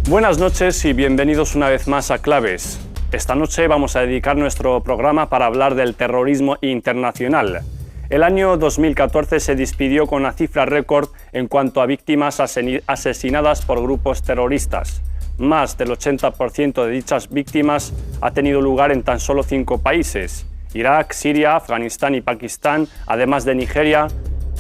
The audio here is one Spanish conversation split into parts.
Buenas noches y bienvenidos una vez más a Claves. Esta noche vamos a dedicar nuestro programa para hablar del terrorismo internacional. El año 2014 se despidió con una cifra récord en cuanto a víctimas asesinadas por grupos terroristas. Más del 80% de dichas víctimas ha tenido lugar en tan solo 5 países. Irak, Siria, Afganistán y Pakistán, además de Nigeria,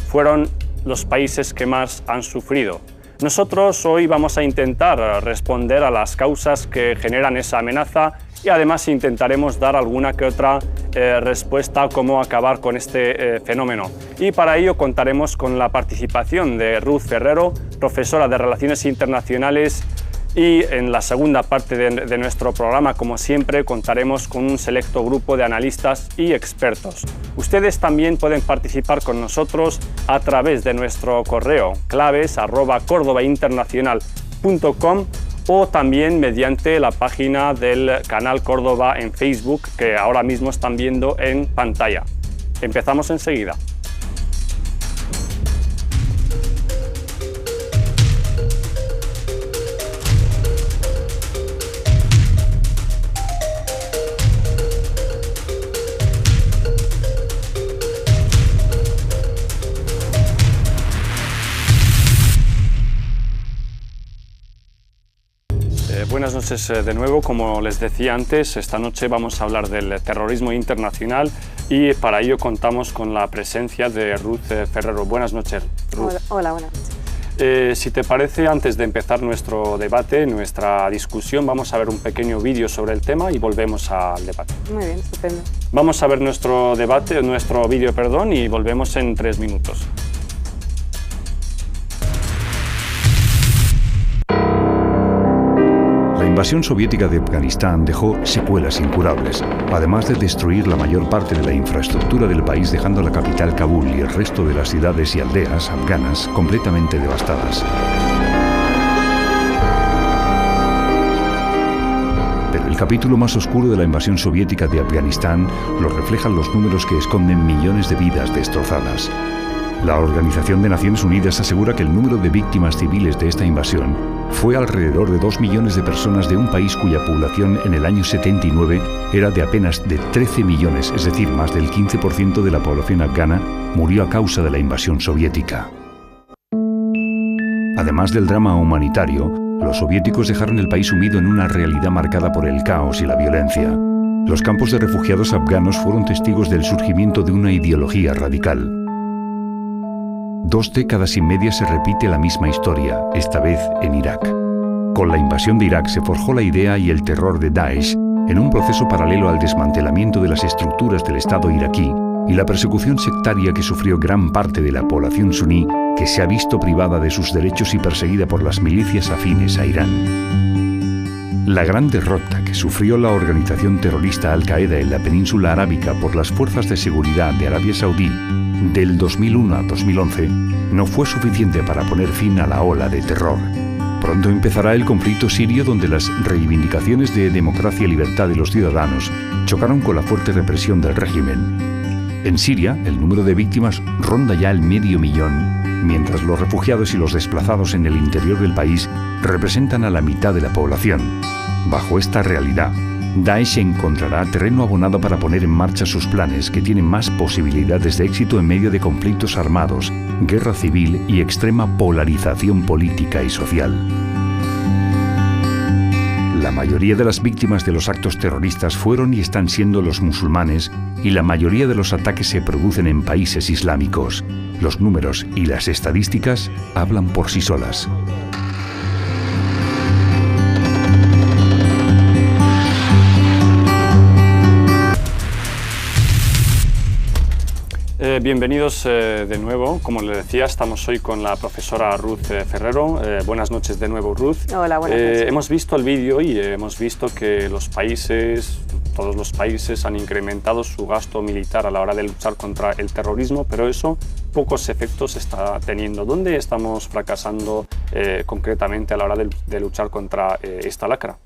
fueron los países que más han sufrido. Nosotros hoy vamos a intentar responder a las causas que generan esa amenaza y además intentaremos dar alguna que otra respuesta a cómo acabar con este fenómeno. Y para ello contaremos con la participación de Ruth Ferrero, profesora de Relaciones Internacionales, y en la segunda parte de nuestro programa, como siempre, contaremos con un selecto grupo de analistas y expertos. Ustedes también pueden participar con nosotros a través de nuestro correo claves@cordobainternacional.com o también mediante la página del canal Córdoba en Facebook, que ahora mismo están viendo en pantalla. Empezamos enseguida. Buenas noches de nuevo. Como les decía antes, esta noche vamos a hablar del terrorismo internacional y para ello contamos con la presencia de Ruth Ferrero. Buenas noches, Ruth. Hola, buenas noches. Si te parece, antes de empezar nuestro debate, nuestra discusión, vamos a ver un pequeño vídeo sobre el tema y volvemos al debate. Muy bien, estupendo. Vamos a ver nuestro vídeo, y volvemos en 3 minutos. La invasión soviética de Afganistán dejó secuelas incurables, además de destruir la mayor parte de la infraestructura del país, dejando la capital Kabul y el resto de las ciudades y aldeas afganas completamente devastadas. Pero el capítulo más oscuro de la invasión soviética de Afganistán lo reflejan los números que esconden millones de vidas destrozadas. La Organización de Naciones Unidas asegura que el número de víctimas civiles de esta invasión fue alrededor de 2 millones de personas de un país cuya población en el año 79 era de apenas de 13 millones, es decir, más del 15% de la población afgana murió a causa de la invasión soviética. Además del drama humanitario, los soviéticos dejaron el país sumido en una realidad marcada por el caos y la violencia. Los campos de refugiados afganos fueron testigos del surgimiento de una ideología radical. 2 décadas y media se repite la misma historia, esta vez en Irak. Con la invasión de Irak se forjó la idea y el terror de Daesh en un proceso paralelo al desmantelamiento de las estructuras del Estado iraquí y la persecución sectaria que sufrió gran parte de la población suní, que se ha visto privada de sus derechos y perseguida por las milicias afines a Irán. La gran derrota que sufrió la organización terrorista Al-Qaeda en la península arábiga por las fuerzas de seguridad de Arabia Saudí del 2001 a 2011 no fue suficiente para poner fin a la ola de terror. Pronto empezará el conflicto sirio, donde las reivindicaciones de democracia y libertad de los ciudadanos chocaron con la fuerte represión del régimen. En Siria, el número de víctimas ronda ya el 500.000, mientras los refugiados y los desplazados en el interior del país representan a la mitad de la población. Bajo esta realidad, Daesh encontrará terreno abonado para poner en marcha sus planes, que tienen más posibilidades de éxito en medio de conflictos armados, guerra civil y extrema polarización política y social. La mayoría de las víctimas de los actos terroristas fueron y están siendo los musulmanes, y la mayoría de los ataques se producen en países islámicos. Los números y las estadísticas hablan por sí solas. Bienvenidos de nuevo. Como les decía, estamos hoy con la profesora Ruth Ferrero. Buenas noches de nuevo, Ruth. Hola, buenas noches. Hemos visto el vídeo y hemos visto que todos los países han incrementado su gasto militar a la hora de luchar contra el terrorismo, pero eso pocos efectos está teniendo. ¿Dónde estamos fracasando concretamente a la hora de luchar contra esta lacra?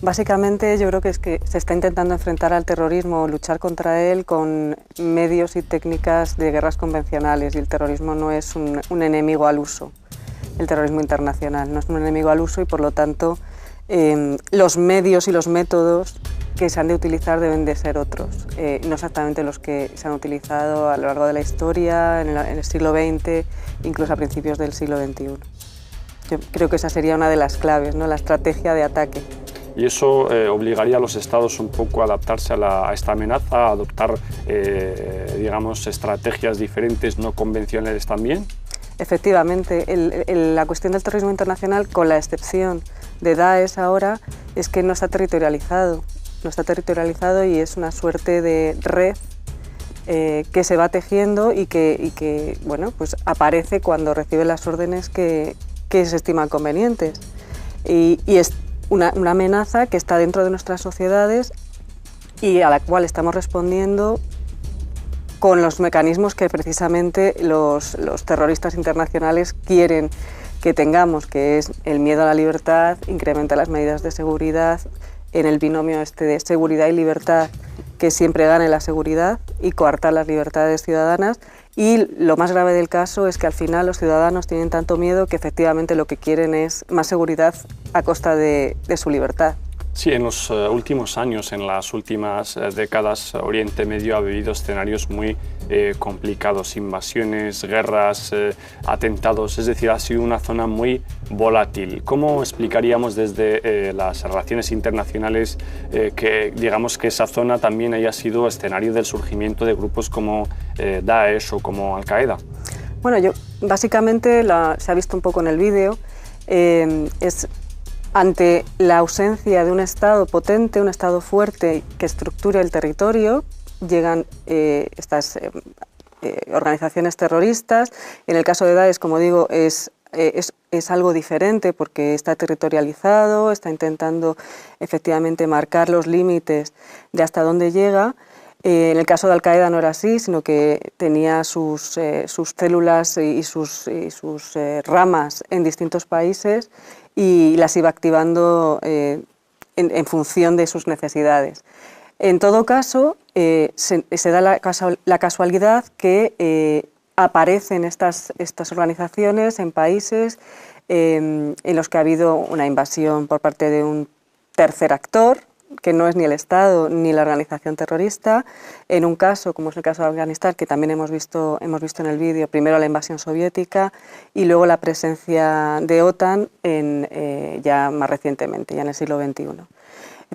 Básicamente yo creo que es que se está intentando enfrentar al terrorismo, luchar contra él con medios y técnicas de guerras convencionales, y el terrorismo no es un enemigo al uso. el terrorismo internacional. No es un enemigo al uso y, por lo tanto, los medios y los métodos que se han de utilizar deben de ser otros, no exactamente los que se han utilizado a lo largo de la historia, en el siglo XX, incluso a principios del siglo XXI. Yo creo que esa sería una de las claves, ¿no? La estrategia de ataque. ¿Y eso obligaría a los estados un poco a adaptarse a esta amenaza, a adoptar, digamos, estrategias diferentes, no convencionales también? Efectivamente, la cuestión del terrorismo internacional, con la excepción de Daesh ahora, es que no está territorializado. No está territorializado y es una suerte de red que se va tejiendo y que bueno, pues aparece cuando recibe las órdenes que se estiman convenientes. Y es una amenaza que está dentro de nuestras sociedades y a la cual estamos respondiendo con los mecanismos que precisamente los terroristas internacionales quieren que tengamos, que es el miedo a la libertad, incrementar las medidas de seguridad, en el binomio de seguridad y libertad, que siempre gane la seguridad, y coartar las libertades ciudadanas. Y lo más grave del caso es que al final los ciudadanos tienen tanto miedo que efectivamente lo que quieren es más seguridad a costa de su libertad. Sí, en los últimos años, en las últimas décadas, Oriente Medio ha vivido escenarios muy complicados, invasiones, guerras, atentados, es decir, ha sido una zona muy volátil. ¿Cómo explicaríamos desde las relaciones internacionales que, digamos, que esa zona también haya sido escenario del surgimiento de grupos como Daesh o como Al-Qaeda? Bueno, básicamente se ha visto un poco en el vídeo, ante la ausencia de un Estado potente, un Estado fuerte que estructure el territorio, llegan estas organizaciones terroristas. En el caso de Daesh, como digo, es algo diferente porque está territorializado, está intentando efectivamente marcar los límites de hasta dónde llega. En el caso de Al-Qaeda no era así, sino que tenía sus células y sus ramas en distintos países y las iba activando en función de sus necesidades. En todo caso, se da la casualidad que aparecen estas organizaciones en países en los que ha habido una invasión por parte de un tercer actor, que no es ni el Estado ni la organización terrorista. En un caso, como es el caso de Afganistán, que también hemos visto en el vídeo, primero la invasión soviética y luego la presencia de OTAN ya más recientemente, ya en el siglo XXI.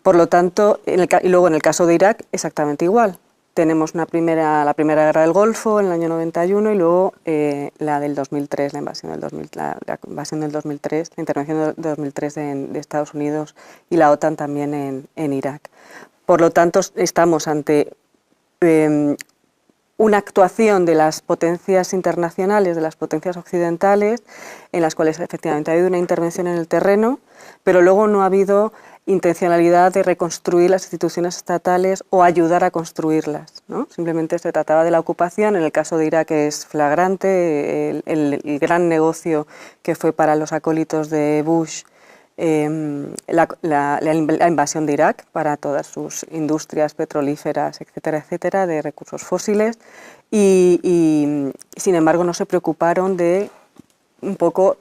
Por lo tanto, y luego en el caso de Irak, exactamente igual. Tenemos la primera guerra del Golfo en el año 91 y luego la del 2003, la invasión del 2003, la intervención del 2003 de Estados Unidos y la OTAN también en Irak. Por lo tanto, estamos ante una actuación de las potencias internacionales, de las potencias occidentales, en las cuales efectivamente ha habido una intervención en el terreno, pero luego no ha habido intencionalidad de reconstruir las instituciones estatales o ayudar a construirlas, ¿no? Simplemente se trataba de la ocupación. En el caso de Irak es flagrante el gran negocio que fue para los acólitos de Bush la invasión de Irak para todas sus industrias petrolíferas, etcétera, etcétera, de recursos fósiles y sin embargo no se preocuparon de un poco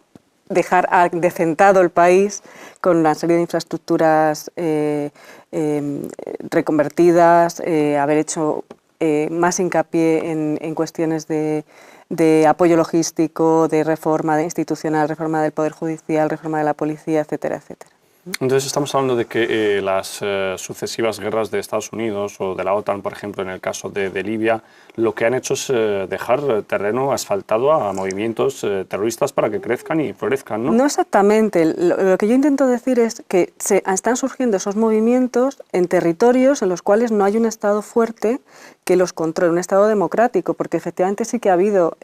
dejar decentado el país con una serie de infraestructuras reconvertidas, haber hecho más hincapié en cuestiones de apoyo logístico, de reforma institucional, reforma del Poder Judicial, reforma de la policía, etcétera, etcétera. Entonces estamos hablando de que las sucesivas guerras de Estados Unidos o de la OTAN, por ejemplo, en el caso de Libia, lo que han hecho es dejar terreno asfaltado a movimientos terroristas para que crezcan y florezcan, ¿no? No exactamente. Lo que yo intento decir es que están surgiendo esos movimientos en territorios en los cuales no hay un Estado fuerte que los controle, un Estado democrático, porque efectivamente sí que ha habido,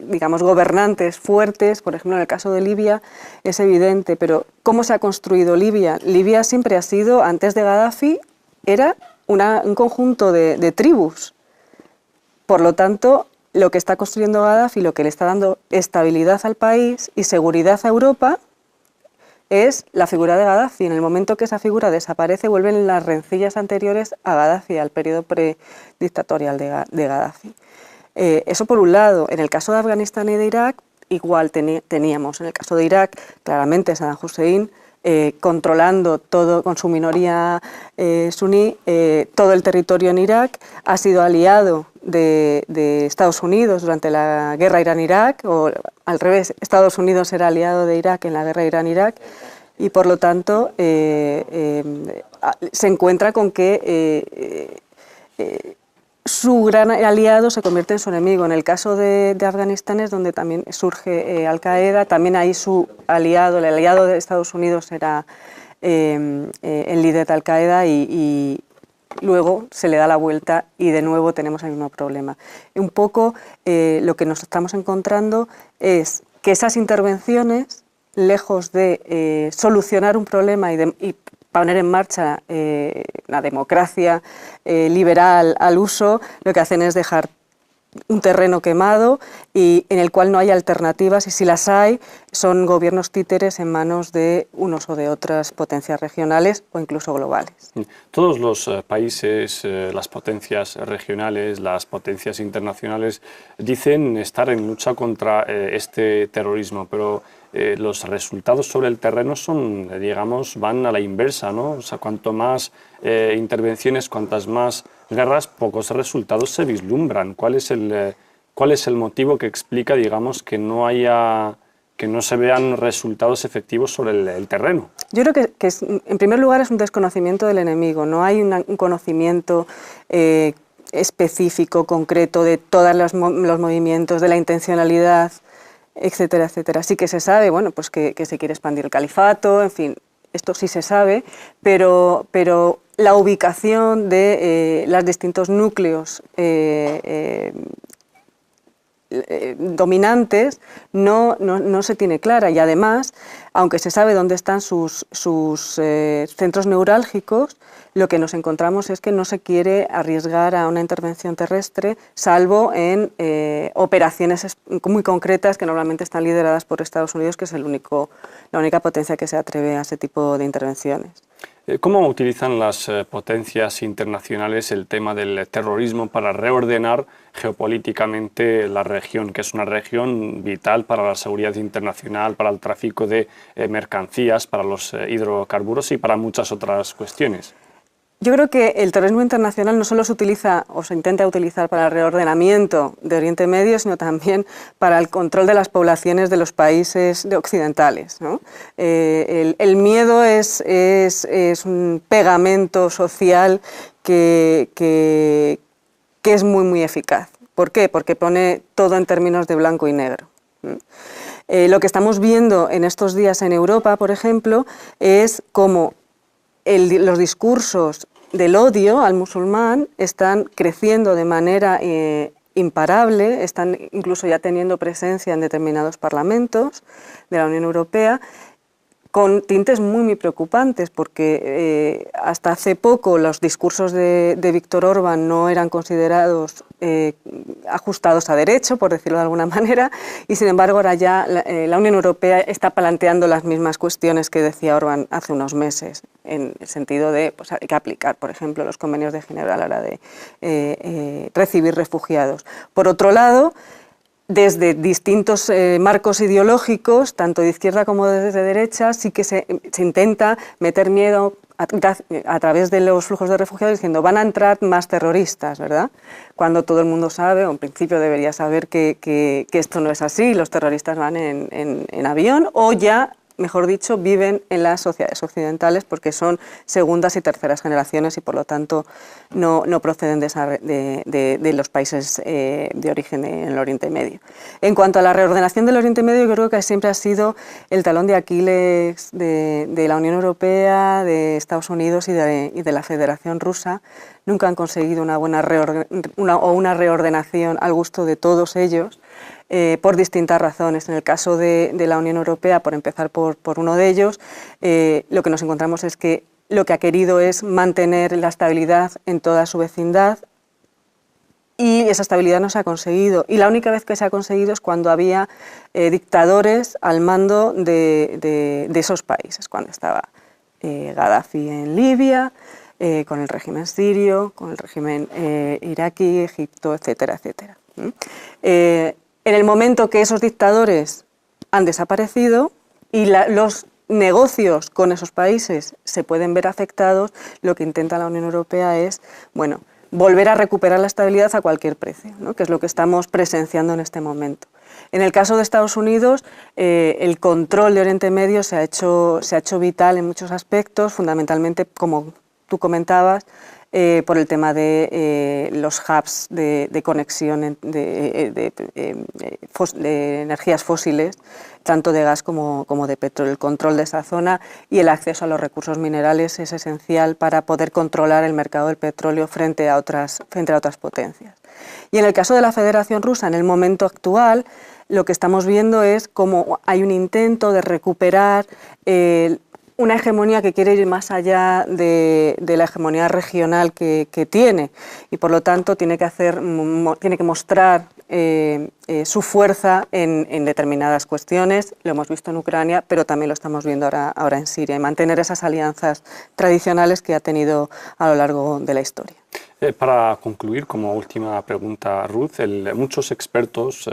digamos, gobernantes fuertes. Por ejemplo, en el caso de Libia es evidente, pero ¿cómo se ha construido Libia? Libia siempre ha sido, antes de Gaddafi, era un conjunto de tribus. Por lo tanto, lo que está construyendo Gaddafi, lo que le está dando estabilidad al país y seguridad a Europa, es la figura de Gaddafi. En el momento que esa figura desaparece, vuelven las rencillas anteriores a Gaddafi, al periodo predictatorial de Gaddafi. Eso por un lado. En el caso de Afganistán y de Irak, igual teníamos en el caso de Irak, claramente Saddam Hussein, controlando todo con su minoría suní, todo el territorio en Irak, ha sido aliado de Estados Unidos durante la guerra Irán-Irak, o al revés, Estados Unidos era aliado de Irak en la guerra Irán-Irak, y por lo tanto se encuentra con que su gran aliado se convierte en su enemigo. En el caso de Afganistán es donde también surge Al-Qaeda, también ahí su aliado, el aliado de Estados Unidos era el líder de Al-Qaeda y luego se le da la vuelta y de nuevo tenemos el mismo problema. Un poco lo que nos estamos encontrando es que esas intervenciones, lejos de solucionar un problema y poner en marcha la democracia liberal al uso, lo que hacen es dejar un terreno quemado y en el cual no hay alternativas, y si las hay son gobiernos títeres en manos de unos o de otras potencias regionales o incluso globales. Todos los países, las potencias regionales, las potencias internacionales dicen estar en lucha contra este terrorismo, pero los resultados sobre el terreno son, digamos, van a la inversa, ¿no? O sea, cuanto más intervenciones, cuantas más guerras, pocos resultados se vislumbran. ¿Cuál es el motivo que explica, digamos, que no se vean resultados efectivos sobre el terreno? Yo creo que en primer lugar es un desconocimiento del enemigo, no hay un conocimiento específico, concreto de todos los movimientos, de la intencionalidad, etcétera, etcétera. Sí que se sabe, bueno, pues que se quiere expandir el califato, en fin, esto sí se sabe, pero la ubicación de los distintos núcleos dominantes no se tiene clara, y además, aunque se sabe dónde están sus centros neurálgicos, lo que nos encontramos es que no se quiere arriesgar a una intervención terrestre, salvo en operaciones muy concretas que normalmente están lideradas por Estados Unidos, que es la única potencia que se atreve a ese tipo de intervenciones. ¿Cómo utilizan las potencias internacionales el tema del terrorismo para reordenar geopolíticamente la región, que es una región vital para la seguridad internacional, para el tráfico de mercancías, para los hidrocarburos y para muchas otras cuestiones? Yo creo que el terrorismo internacional no solo se utiliza o se intenta utilizar para el reordenamiento de Oriente Medio, sino también para el control de las poblaciones de los países occidentales, ¿no? El miedo es un pegamento social que es muy eficaz. ¿Por qué? Porque pone todo en términos de blanco y negro. Lo que estamos viendo en estos días en Europa, por ejemplo, es cómo los discursos del odio al musulmán están creciendo de manera imparable, están incluso ya teniendo presencia en determinados parlamentos de la Unión Europea, con tintes muy preocupantes, porque hasta hace poco los discursos de Viktor Orbán no eran considerados ajustados a derecho, por decirlo de alguna manera, y sin embargo ahora ya la Unión Europea está planteando las mismas cuestiones que decía Orbán hace unos meses, en el sentido de pues, hay que aplicar, por ejemplo, los convenios de Ginebra a la hora de recibir refugiados. Por otro lado, desde distintos marcos ideológicos, tanto de izquierda como de derecha, sí que se intenta meter miedo a través de los flujos de refugiados, diciendo van a entrar más terroristas, ¿verdad? Cuando todo el mundo sabe, o en principio debería saber, que esto no es así, los terroristas van en avión o ya, mejor dicho, viven en las sociedades occidentales porque son segundas y terceras generaciones y por lo tanto no proceden de los países de origen en el Oriente Medio. En cuanto a la reordenación del Oriente Medio, yo creo que siempre ha sido el talón de Aquiles de la Unión Europea, de Estados Unidos y de la Federación Rusa. Nunca han conseguido una reordenación al gusto de todos ellos. Por distintas razones. En el caso de la Unión Europea, por empezar por uno de ellos, lo que nos encontramos es que lo que ha querido es mantener la estabilidad en toda su vecindad y esa estabilidad no se ha conseguido. Y la única vez que se ha conseguido es cuando había dictadores al mando de esos países, cuando estaba Gaddafi en Libia, con el régimen sirio, con el régimen iraquí, Egipto, etcétera, etcétera. En el momento que esos dictadores han desaparecido y los negocios con esos países se pueden ver afectados, lo que intenta la Unión Europea es, bueno, volver a recuperar la estabilidad a cualquier precio, ¿no? Que es lo que estamos presenciando en este momento. En el caso de Estados Unidos, el control de Oriente Medio se ha hecho vital en muchos aspectos, fundamentalmente, como tú comentabas, por el tema de los hubs de conexión de energías fósiles, tanto de gas como de petróleo. El control de esa zona y el acceso a los recursos minerales es esencial para poder controlar el mercado del petróleo frente a otras potencias. Y en el caso de la Federación Rusa, en el momento actual, lo que estamos viendo es cómo hay un intento de recuperar una hegemonía que quiere ir más allá de la hegemonía regional que tiene, y por lo tanto tiene que mostrar su fuerza en determinadas cuestiones. Lo hemos visto en Ucrania, pero también lo estamos viendo ahora en Siria, y mantener esas alianzas tradicionales que ha tenido a lo largo de la historia. Para concluir, como última pregunta, Ruth, muchos expertos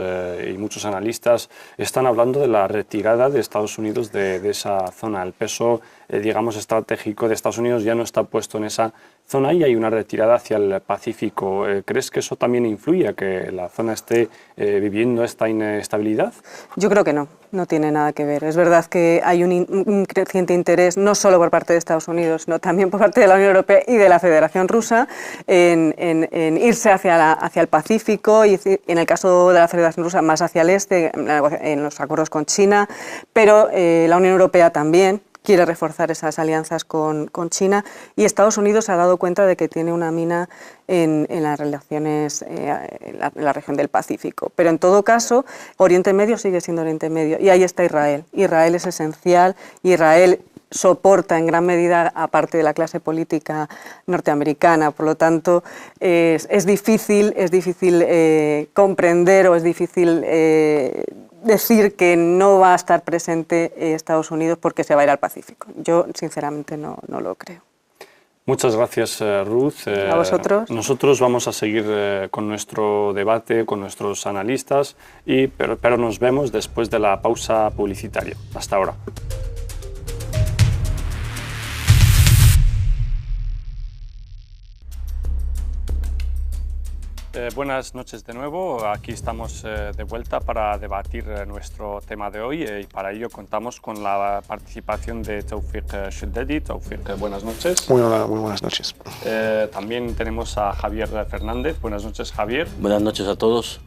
y muchos analistas están hablando de la retirada de Estados Unidos de esa zona. El peso, digamos, estratégico de Estados Unidos ya no está puesto en esa zona y hay una retirada hacia el Pacífico. ¿Crees que eso también influye a que la zona esté viviendo esta inestabilidad? Yo creo que no tiene nada que ver. Es verdad que hay un creciente interés, no solo por parte de Estados Unidos, sino también por parte de la Unión Europea y de la Federación Rusa, en irse hacia el Pacífico, y en el caso de la Federación Rusa más hacia el este, en los acuerdos con China, pero la Unión Europea también quiere reforzar esas alianzas con China, y Estados Unidos se ha dado cuenta de que tiene una mina en las relaciones en la región del Pacífico. Pero en todo caso, Oriente Medio sigue siendo Oriente Medio, y ahí está Israel. Israel es esencial. Israel soporta en gran medida a parte de la clase política norteamericana, por lo tanto es difícil comprender, o es difícil decir que no va a estar presente Estados Unidos porque se va a ir al Pacífico. Yo sinceramente no lo creo. Muchas gracias, Ruth. A vosotros. Nosotros vamos a seguir con nuestro debate, con nuestros analistas, pero nos vemos después de la pausa publicitaria. Hasta ahora. Buenas noches de nuevo. Aquí estamos de vuelta para debatir nuestro tema de hoy, y para ello contamos con la participación de Tawfiq Sheddadi. Tawfiq, buenas noches. Muy buenas noches. También tenemos a Javier Fernández. Buenas noches, Javier. Buenas noches a todos.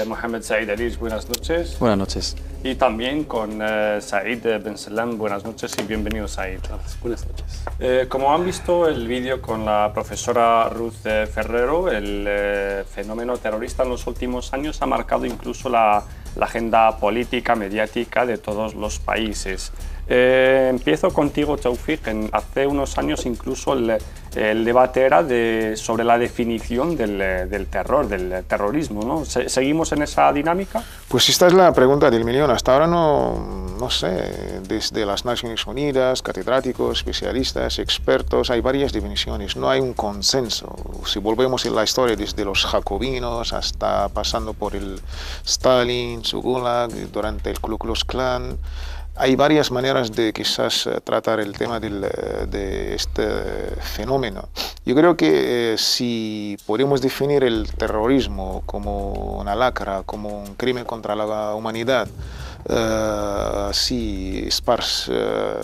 Mohamed Said Arish, buenas noches. Buenas noches. Y también con Said Ben Salem. Buenas noches y bienvenido, Said. Buenas noches. Como han visto el vídeo con la profesora Ruth Ferrero, el fenómeno terrorista en los últimos años ha marcado incluso la agenda política, mediática de todos los países. Empiezo contigo, Tawfiq. Hace unos años incluso el debate era sobre la definición del terror, del terrorismo, ¿no? ¿Seguimos en esa dinámica? Pues esta es la pregunta del millón. Hasta ahora no sé, desde las Naciones Unidas, catedráticos, especialistas, expertos, hay varias definiciones, no hay un consenso. Si volvemos en la historia desde los jacobinos hasta pasando por el Stalin, su Gulag, durante el Ku Klux Klan, hay varias maneras de quizás tratar el tema de este fenómeno. Yo creo que si podemos definir el terrorismo como una lacra, como un crimen contra la humanidad,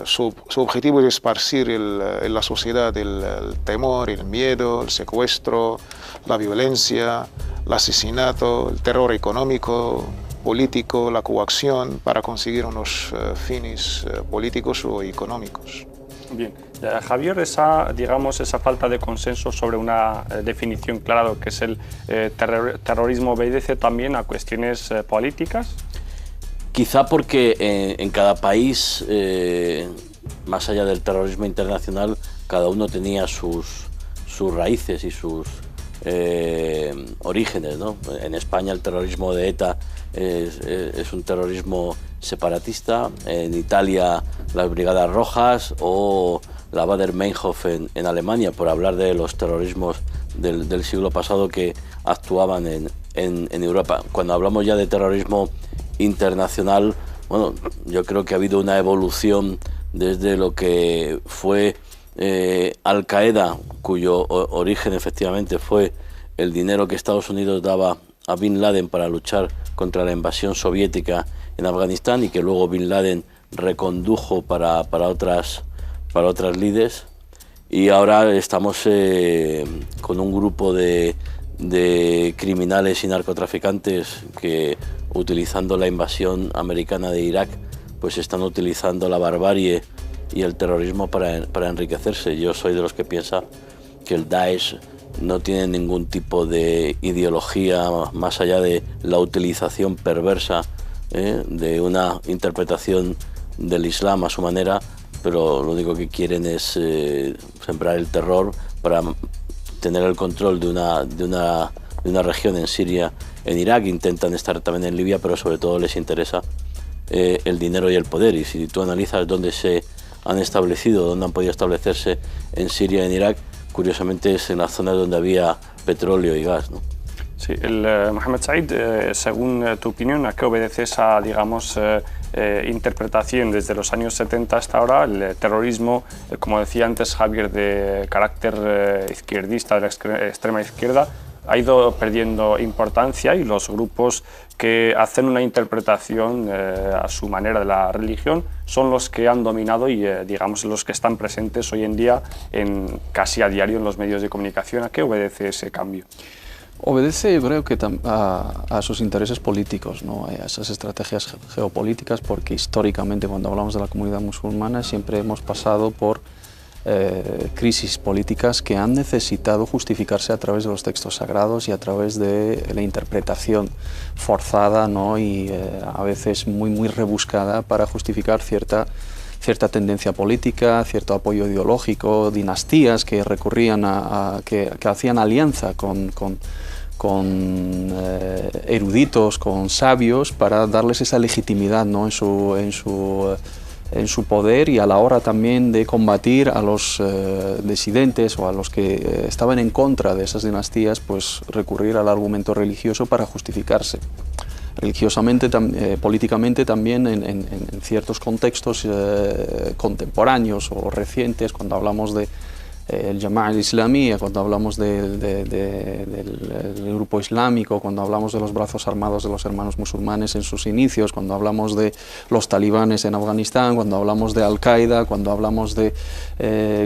su objetivo es esparcir en la sociedad el temor, el miedo, el secuestro, la violencia, el asesinato, el terror económico, político, la coacción para conseguir unos fines políticos o económicos. Bien. Javier, esa falta de consenso sobre una definición clara de lo que es el terrorismo obedece también a cuestiones políticas. Quizá porque en cada país, más allá del terrorismo internacional, cada uno tenía sus raíces y sus orígenes, ¿no? En España el terrorismo de ETA es un terrorismo separatista, en Italia las Brigadas Rojas o la Baader-Meinhof en Alemania, por hablar de los terrorismos del siglo pasado que actuaban en Europa. Cuando hablamos ya de terrorismo internacional, bueno, yo creo que ha habido una evolución desde lo que fue Al-Qaeda, cuyo origen efectivamente fue el dinero que Estados Unidos daba a Bin Laden para luchar contra la invasión soviética en Afganistán y que luego Bin Laden recondujo para otras lides. Y ahora estamos con un grupo de criminales y narcotraficantes que, utilizando la invasión americana de Irak, pues están utilizando la barbarie y el terrorismo para enriquecerse. Yo soy de los que piensa que el Daesh no tiene ningún tipo de ideología más allá de la utilización perversa de una interpretación del Islam a su manera, pero lo único que quieren es sembrar el terror para tener el control de una región en Siria, en Irak. Intentan estar también en Libia, pero sobre todo les interesa el dinero y el poder. Y si tú analizas dónde se han establecido, dónde han podido establecerse en Siria y en Irak, curiosamente es en las zonas donde había petróleo y gas, ¿no? Sí, Mohamed Said, según tu opinión, ¿a qué obedece esa, digamos, interpretación desde los años 70 hasta ahora? El terrorismo, como decía antes Javier, de carácter izquierdista, de la extrema izquierda, ha ido perdiendo importancia, y los grupos que hacen una interpretación a su manera de la religión son los que han dominado y digamos los que están presentes hoy en día casi a diario en los medios de comunicación. ¿A qué obedece ese cambio? Obedece, yo creo que a sus intereses políticos, ¿no? A esas estrategias geopolíticas, porque históricamente cuando hablamos de la comunidad musulmana siempre hemos pasado por crisis políticas que han necesitado justificarse a través de los textos sagrados y a través de la interpretación forzada, ¿no? Y a veces muy rebuscada para justificar cierta tendencia política, cierto apoyo ideológico, dinastías que recurrían que hacían alianza con eruditos, con sabios, para darles esa legitimidad, ¿no? en su poder, y a la hora también de combatir a los disidentes o a los que estaban en contra de esas dinastías, pues recurrir al argumento religioso para justificarse. Religiosamente, políticamente también en ciertos contextos contemporáneos o recientes, cuando hablamos de el Jama'a al-Islamiyya, cuando hablamos del grupo islámico, cuando hablamos de los brazos armados de los hermanos musulmanes en sus inicios, cuando hablamos de los talibanes en Afganistán, cuando hablamos de Al-Qaeda, cuando hablamos de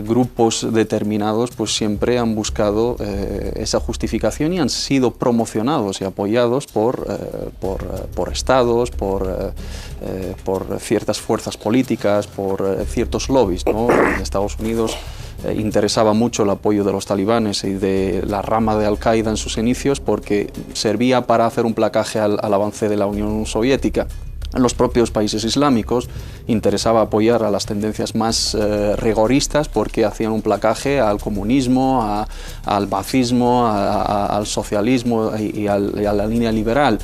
grupos determinados, pues siempre han buscado esa justificación y han sido promocionados y apoyados por estados, por ciertas fuerzas políticas, por ciertos lobbies, ¿no? En Estados Unidos interesaba mucho el apoyo de los talibanes y de la rama de Al-Qaeda en sus inicios, porque servía para hacer un placaje al avance de la Unión Soviética. En los propios países islámicos interesaba apoyar a las tendencias más rigoristas, porque hacían un placaje al comunismo, al baazismo, al socialismo y a la línea liberal.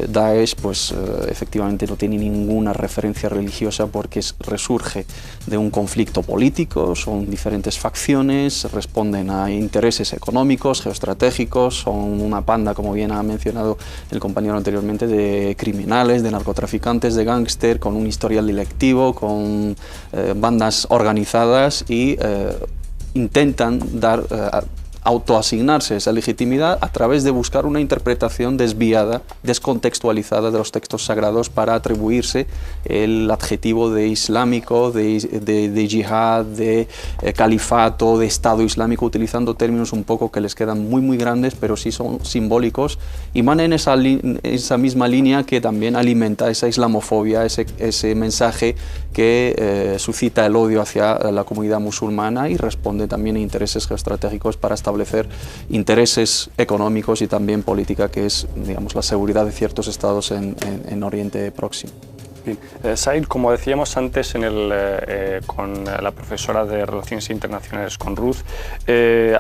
Daesh, pues efectivamente no tiene ninguna referencia religiosa, porque resurge de un conflicto político, son diferentes facciones, responden a intereses económicos, geoestratégicos, son una panda, como bien ha mencionado el compañero anteriormente, de criminales, de narcotraficantes, de gángster, con un historial delictivo, con bandas organizadas, y intentan autoasignarse esa legitimidad a través de buscar una interpretación desviada, descontextualizada de los textos sagrados, para atribuirse el adjetivo de islámico, de yihad, de califato, de Estado Islámico, utilizando términos un poco que les quedan muy grandes, pero sí son simbólicos y van en esa misma línea que también alimenta esa islamofobia, ese mensaje que suscita el odio hacia la comunidad musulmana, y responde también a intereses geoestratégicos para establecer intereses económicos y también política, que es, digamos, la seguridad de ciertos estados en Oriente Próximo. Bien. Said, como decíamos antes con la profesora de Relaciones Internacionales, con Ruth,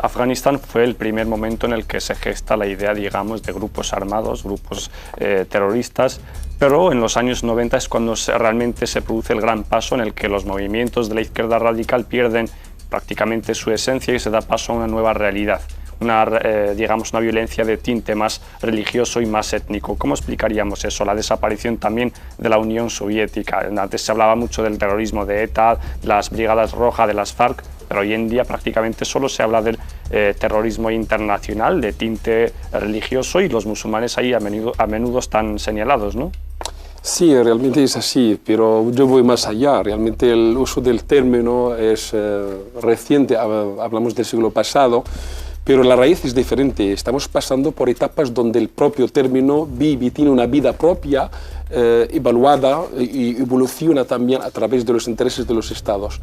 Afganistán fue el primer momento en el que se gesta la idea, digamos, de grupos armados, grupos terroristas, pero en los años 90 es cuando realmente se produce el gran paso en el que los movimientos de la izquierda radical pierden prácticamente su esencia y se da paso a una nueva realidad. digamos, una violencia de tinte más religioso y más étnico. ¿Cómo explicaríamos eso? La desaparición también de la Unión Soviética. Antes se hablaba mucho del terrorismo de ETA, de las Brigadas Rojas, de las FARC, pero hoy en día prácticamente solo se habla del terrorismo internacional de tinte religioso y los musulmanes ahí a menudo están señalados, ¿no? Sí, realmente es así, pero yo voy más allá. Realmente el uso del término es reciente, hablamos del siglo pasado, pero la raíz es diferente. Estamos pasando por etapas donde el propio término tiene una vida propia, evaluada y evoluciona también a través de los intereses de los estados.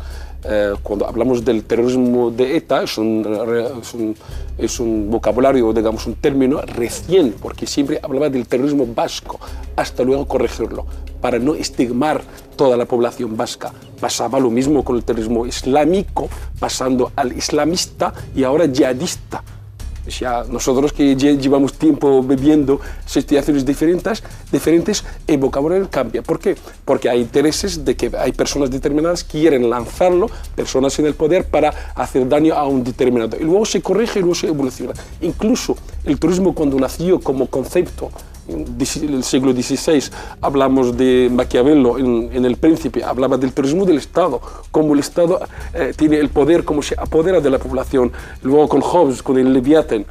Cuando hablamos del terrorismo de ETA es un vocabulario, digamos, un término recién, porque siempre hablaba del terrorismo vasco, hasta luego corregirlo, para no estigmar toda la población vasca. Pasaba lo mismo con el terrorismo islámico, pasando al islamista y ahora yihadista. O sea, nosotros que llevamos tiempo viviendo situaciones diferentes, el vocabulario cambia. ¿Por qué? Porque hay intereses de que hay personas determinadas que quieren lanzarlo, personas en el poder, para hacer daño a un determinado. Y luego se corrige y luego se evoluciona. Incluso el turismo, cuando nació como concepto, en el siglo XVI, hablamos de Maquiavelo en El Príncipe, hablaba del turismo del Estado, como el Estado tiene el poder, como se apodera de la población. Luego con Hobbes, con el Leviatán,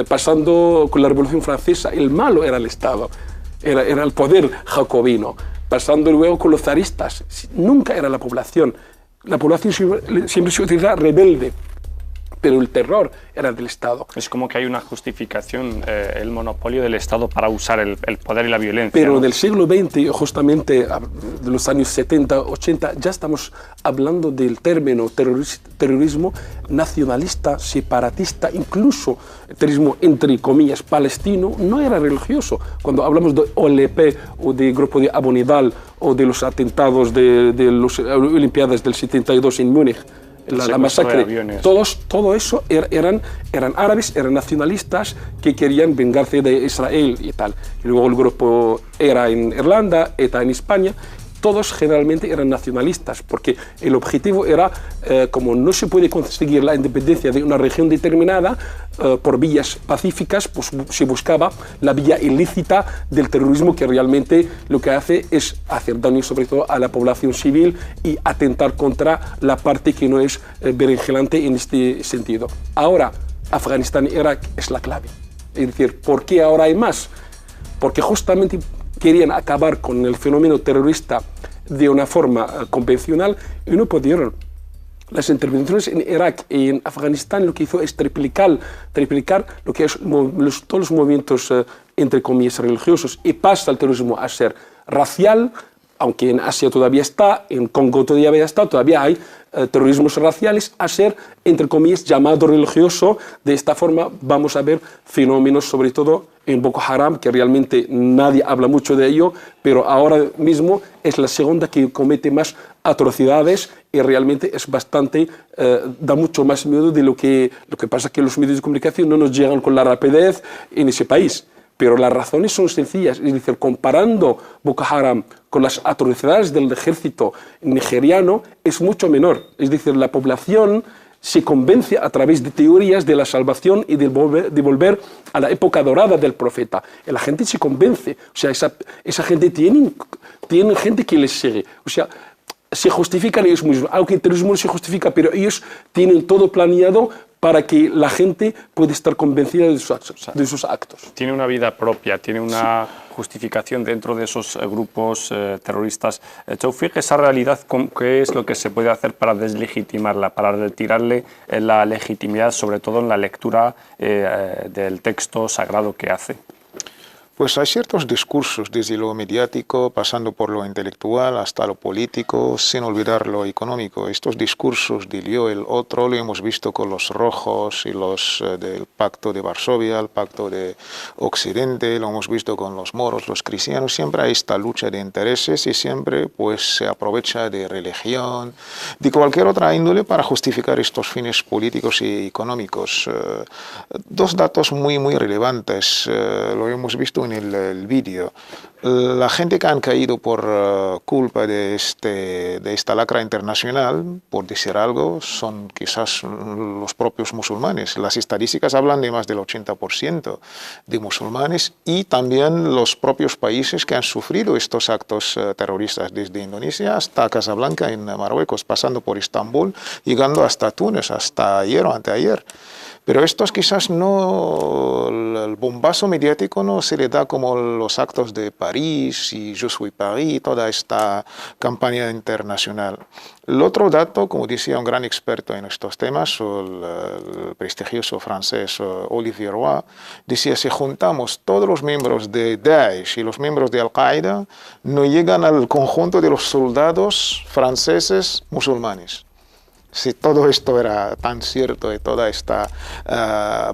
pasando con la Revolución Francesa, el malo era el Estado, era el poder jacobino. Pasando luego con los zaristas, nunca era la población siempre se utiliza rebelde. Pero el terror era del Estado. Es como que hay una justificación, el monopolio del Estado para usar el poder y la violencia. Pero ¿no? del siglo XX, justamente de los años 70, 80, ya estamos hablando del término terrorismo nacionalista, separatista, incluso el terrorismo, entre comillas, palestino, no era religioso. Cuando hablamos de OLP o del grupo de Abonidal o de los atentados de las Olimpiadas del 72 en Múnich, la masacre, todo eso eran árabes, eran nacionalistas que querían vengarse de Israel y tal. Y luego el grupo era en Irlanda, ETA en España. Todos generalmente eran nacionalistas, porque el objetivo era, como no se puede conseguir la independencia de una región determinada por vías pacíficas, pues se buscaba la vía ilícita del terrorismo, que realmente lo que hace es hacer daño sobre todo a la población civil y atentar contra la parte que no es berenjelante en este sentido. Ahora, Afganistán y Irak es la clave. Es decir, ¿por qué ahora hay más? Porque justamente querían acabar con el fenómeno terrorista de una forma convencional y no pudieron. Las intervenciones en Irak y en Afganistán lo que hizo es triplicar lo que es todos los movimientos, entre comillas, religiosos, y pasa el terrorismo a ser racial, aunque en Asia todavía está, en Congo todavía está, todavía hay terrorismos raciales, a ser, entre comillas, llamado religioso. De esta forma vamos a ver fenómenos, sobre todo en Boko Haram, que realmente nadie habla mucho de ello, pero ahora mismo es la segunda que comete más atrocidades y realmente es bastante, da mucho más miedo de lo que pasa, que los medios de comunicación no nos llegan con la rapidez en ese país. Pero las razones son sencillas, es decir, comparando Boko Haram con las atrocidades del ejército nigeriano, es mucho menor. Es decir, la población se convence a través de teorías de la salvación y de volver a la época dorada del profeta. Y la gente se convence, o sea, esa gente tiene gente que les sigue, o sea, se justifican ellos mismos, aunque el terrorismo no se justifica, pero ellos tienen todo planeado para que la gente pueda estar convencida de sus actos. Tiene una vida propia, tiene una justificación dentro de esos grupos terroristas. Tawfiq, esa realidad, ¿qué es lo que se puede hacer para deslegitimarla, para retirarle la legitimidad, sobre todo en la lectura del texto sagrado que hace? Pues hay ciertos discursos, desde lo mediático, pasando por lo intelectual, hasta lo político, sin olvidar lo económico. Estos discursos de yo, el otro, lo hemos visto con los rojos y los del Pacto de Varsovia, el Pacto de Occidente, lo hemos visto con los moros, los cristianos. Siempre hay esta lucha de intereses y siempre pues se aprovecha de religión, de cualquier otra índole para justificar estos fines políticos y económicos. Dos datos muy relevantes, lo hemos visto en el vídeo. La gente que han caído por culpa de esta lacra internacional, por decir algo, son quizás los propios musulmanes. Las estadísticas hablan de más del 80% de musulmanes y también los propios países que han sufrido estos actos terroristas, desde Indonesia hasta Casablanca en Marruecos, pasando por Estambul, llegando hasta Túnez, hasta ayer o anteayer. Pero estos quizás no, el bombazo mediático no se le da como los actos de París y Je suis Paris, toda esta campaña internacional. El otro dato, como decía un gran experto en estos temas, el prestigioso francés Olivier Roy, decía, si juntamos todos los miembros de Daesh y los miembros de Al-Qaeda, no llegan al conjunto de los soldados franceses musulmanes. Si todo esto era tan cierto y toda esta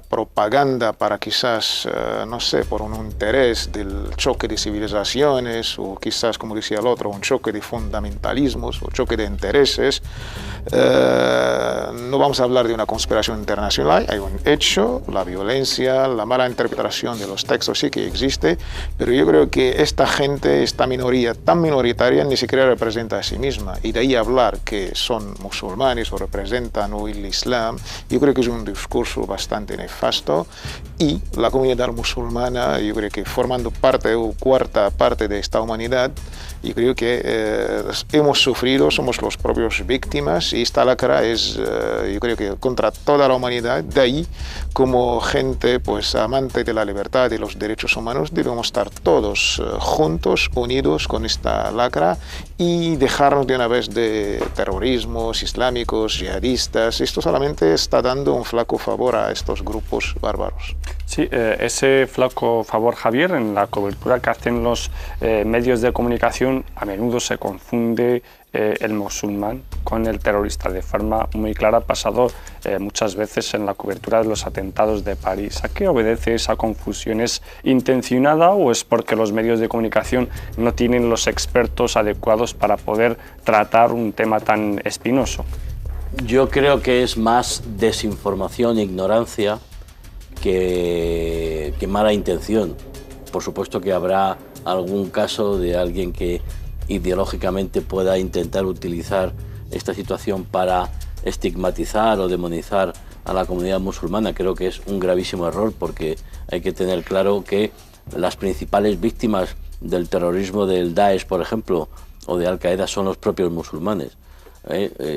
propaganda para quizás, no sé, por un interés del choque de civilizaciones o quizás, como decía el otro, un choque de fundamentalismos o choque de intereses, no vamos a hablar de una conspiración internacional, hay un hecho, la violencia, la mala interpretación de los textos sí que existe, pero yo creo que esta gente, esta minoría tan minoritaria ni siquiera representa a sí misma, y de ahí hablar que son musulmanes o representan hoy el Islam, yo creo que es un discurso bastante nefasto, y la comunidad musulmana, yo creo que formando parte o cuarta parte de esta humanidad, yo creo que hemos sufrido, somos los propios víctimas, y esta lacra es, yo creo que contra toda la humanidad. De ahí, como gente pues amante de la libertad y los derechos humanos, debemos estar todos juntos, unidos con esta lacra, y dejarnos de una vez de terrorismos islámicos, yihadistas. Esto solamente está dando un flaco favor a estos grupos bárbaros. Sí, ese flaco favor, Javier, en la cobertura que hacen los medios de comunicación, a menudo se confunde el musulmán con el terrorista de forma muy clara. Ha pasado muchas veces en la cobertura de los atentados de París. ¿A qué obedece esa confusión? ¿Es intencionada o es porque los medios de comunicación no tienen los expertos adecuados para poder tratar un tema tan espinoso? Yo creo que es más desinformación, ignorancia, que mala intención. Por supuesto que habrá algún caso de alguien que ideológicamente pueda intentar utilizar esta situación para estigmatizar o demonizar a la comunidad musulmana. Creo que es un gravísimo error, porque hay que tener claro que las principales víctimas del terrorismo del Daesh, por ejemplo, o de Al-Qaeda son los propios musulmanes.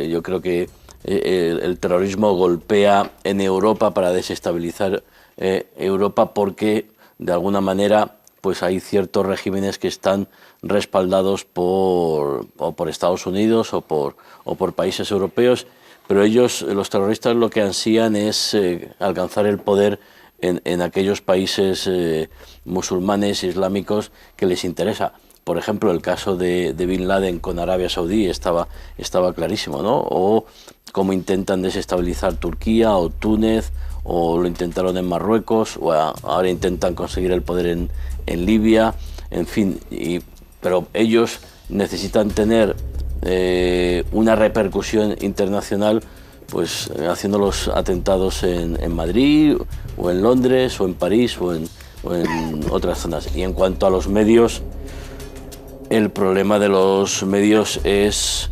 Yo creo que el terrorismo golpea en Europa para desestabilizar Europa, porque de alguna manera pues hay ciertos regímenes que están respaldados por Estados Unidos o por países europeos, pero ellos, los terroristas, lo que ansían es alcanzar el poder en aquellos países musulmanes, islámicos, que les interesa. Por ejemplo, el caso de Bin Laden con Arabia Saudí estaba clarísimo, ¿no? O cómo intentan desestabilizar Turquía o Túnez, o lo intentaron en Marruecos, o ahora intentan conseguir el poder en Libia, en fin. Pero ellos necesitan tener una repercusión internacional, pues haciendo los atentados en Madrid, o en Londres, o en París, o en otras zonas. Y en cuanto a los medios, el problema de los medios es,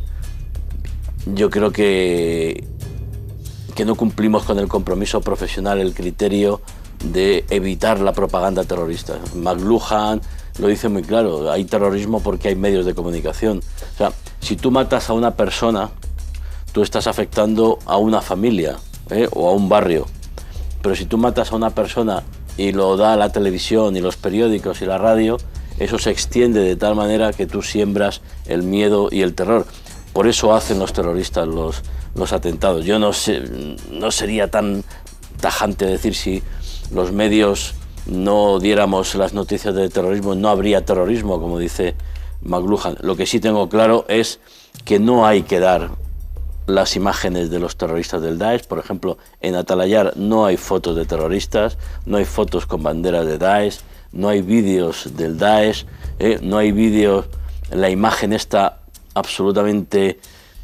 yo creo que no cumplimos con el compromiso profesional, el criterio de evitar la propaganda terrorista. McLuhan lo dice muy claro, hay terrorismo porque hay medios de comunicación. O sea, si tú matas a una persona, tú estás afectando a una familia o a un barrio. Pero si tú matas a una persona y lo da la televisión y los periódicos y la radio, eso se extiende de tal manera que tú siembras el miedo y el terror. Por eso hacen los terroristas los atentados. Yo no sería tan tajante decir, si los medios no diéramos las noticias de terrorismo, no habría terrorismo, como dice McLuhan. Lo que sí tengo claro es que no hay que dar las imágenes de los terroristas del Daesh. Por ejemplo, en Atalayar no hay fotos de terroristas, no hay fotos con banderas de Daesh, no hay vídeos del Daesh, no hay vídeos, la imagen está absolutamente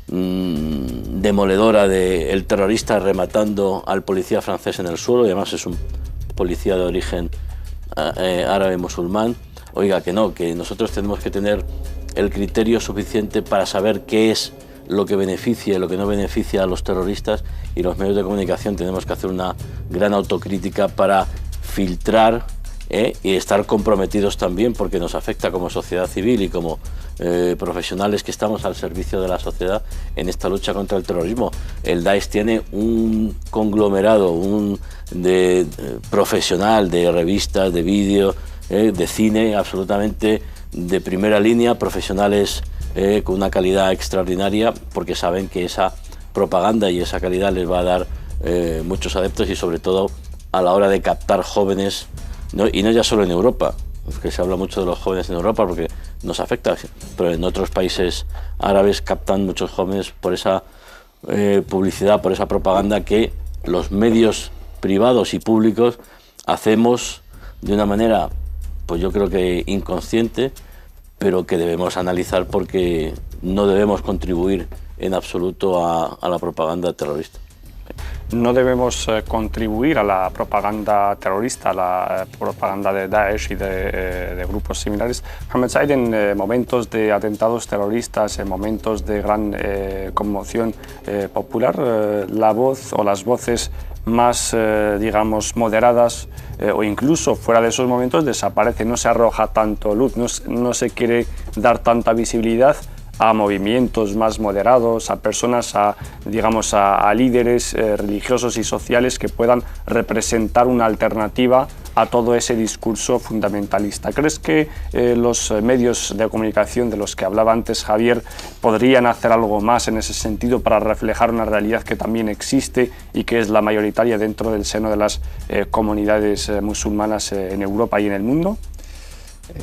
demoledora del terrorista rematando al policía francés en el suelo, y además es un policía de origen árabe musulmán, oiga que no, que nosotros tenemos que tener el criterio suficiente para saber qué es lo que beneficia y lo que no beneficia a los terroristas, y los medios de comunicación tenemos que hacer una gran autocrítica para filtrar y estar comprometidos también, porque nos afecta como sociedad civil y como profesionales que estamos al servicio de la sociedad en esta lucha contra el terrorismo. El Daesh tiene un conglomerado profesional de revistas, de vídeo, de cine, absolutamente de primera línea, profesionales con una calidad extraordinaria, porque saben que esa propaganda y esa calidad les va a dar muchos adeptos, y sobre todo a la hora de captar jóvenes, y no ya solo en Europa, que se habla mucho de los jóvenes en Europa porque nos afecta, pero en otros países árabes captan muchos jóvenes por esa publicidad, por esa propaganda que los medios privados y públicos hacemos de una manera, pues yo creo que inconsciente, pero que debemos analizar, porque no debemos contribuir en absoluto a la propaganda terrorista. No debemos contribuir a la propaganda terrorista, a la propaganda de Daesh y de grupos similares. Mohamed Said, en momentos de atentados terroristas, en momentos de gran conmoción popular, la voz o las voces más, digamos, moderadas o incluso fuera de esos momentos desaparecen, no se arroja tanto luz, no se quiere dar tanta visibilidad a movimientos más moderados, a personas, digamos, a líderes religiosos y sociales que puedan representar una alternativa a todo ese discurso fundamentalista. ¿Crees que los medios de comunicación de los que hablaba antes Javier podrían hacer algo más en ese sentido para reflejar una realidad que también existe y que es la mayoritaria dentro del seno de las comunidades musulmanas en Europa y en el mundo?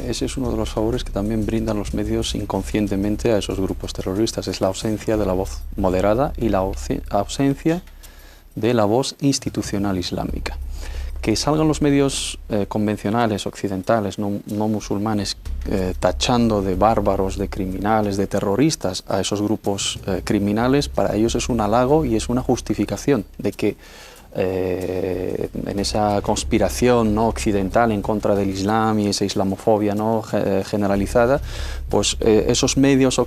Ese es uno de los favores que también brindan los medios inconscientemente a esos grupos terroristas, es la ausencia de la voz moderada y la ausencia de la voz institucional islámica. Que salgan los medios convencionales, occidentales, no musulmanes, tachando de bárbaros, de criminales, de terroristas a esos grupos criminales, para ellos es un halago y es una justificación de que en esa conspiración no occidental en contra del Islam y esa islamofobia no generalizada, pues esos medios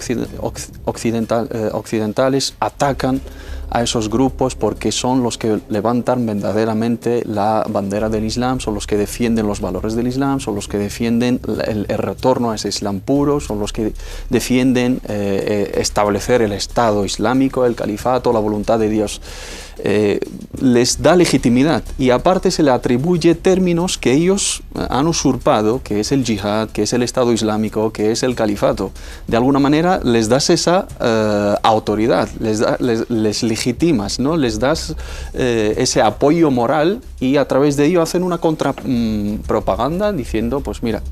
occidentales atacan a esos grupos porque son los que levantan verdaderamente la bandera del Islam, son los que defienden los valores del Islam, son los que defienden el retorno a ese Islam puro, son los que defienden establecer el Estado islámico, el califato, la voluntad de Dios. Les da legitimidad y aparte se le atribuye términos que ellos han usurpado, que es el yihad, que es el Estado islámico, que es el califato. De alguna manera les das esa autoridad, les legitimas, ¿no? Les das ese apoyo moral y a través de ello hacen una contrapropaganda diciendo, pues mira,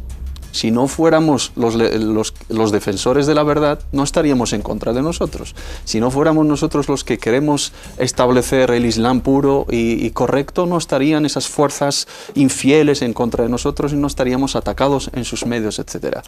si no fuéramos los defensores de la verdad, no estaríamos en contra de nosotros. Si no fuéramos nosotros los que queremos establecer el Islam puro y correcto, no estarían esas fuerzas infieles en contra de nosotros y no estaríamos atacados en sus medios, etc.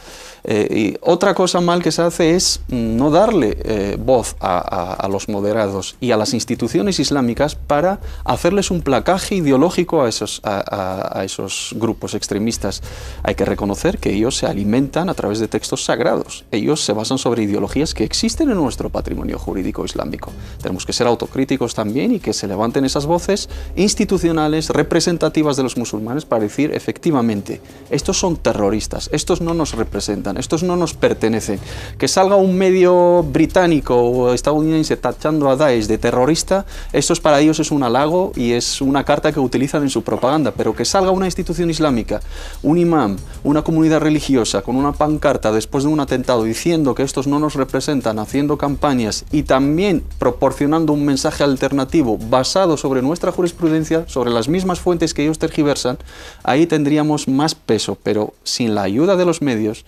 Y otra cosa mal que se hace es no darle voz a los moderados y a las instituciones islámicas para hacerles un placaje ideológico a esos grupos extremistas. Hay que reconocer que ellos se alimentan a través de textos sagrados. Ellos se basan sobre ideologías que existen en nuestro patrimonio jurídico islámico. Tenemos que ser autocríticos también y que se levanten esas voces institucionales representativas de los musulmanes para decir, efectivamente, estos son terroristas, estos no nos representan, estos no nos pertenecen. Que salga un medio británico o estadounidense tachando a Daesh de terrorista, esto para ellos es un halago y es una carta que utilizan en su propaganda, pero que salga una institución islámica, un imam, una comunidad religiosa con una pancarta después de un atentado diciendo que estos no nos representan, haciendo campañas y también proporcionando un mensaje alternativo basado sobre nuestra jurisprudencia, sobre las mismas fuentes que ellos tergiversan, ahí tendríamos más peso, pero sin la ayuda de los medios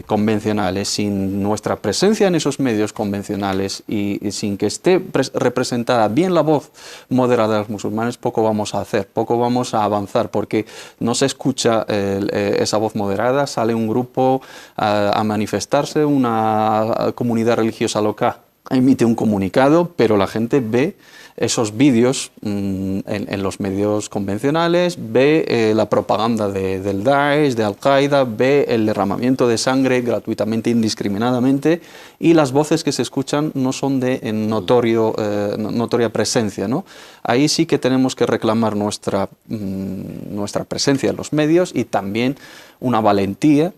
convencionales, sin nuestra presencia en esos medios convencionales y sin que esté representada bien la voz moderada de los musulmanes, poco vamos a hacer, poco vamos a avanzar, porque no se escucha esa voz moderada, sale un grupo a manifestarse, una comunidad religiosa local emite un comunicado, pero la gente ve esos vídeos en los medios convencionales, ve la propaganda del Daesh, de Al-Qaeda, ve el derramamiento de sangre gratuitamente, indiscriminadamente, y las voces que se escuchan no son de notoria presencia, ¿no? Ahí sí que tenemos que reclamar nuestra presencia en los medios y también una valentía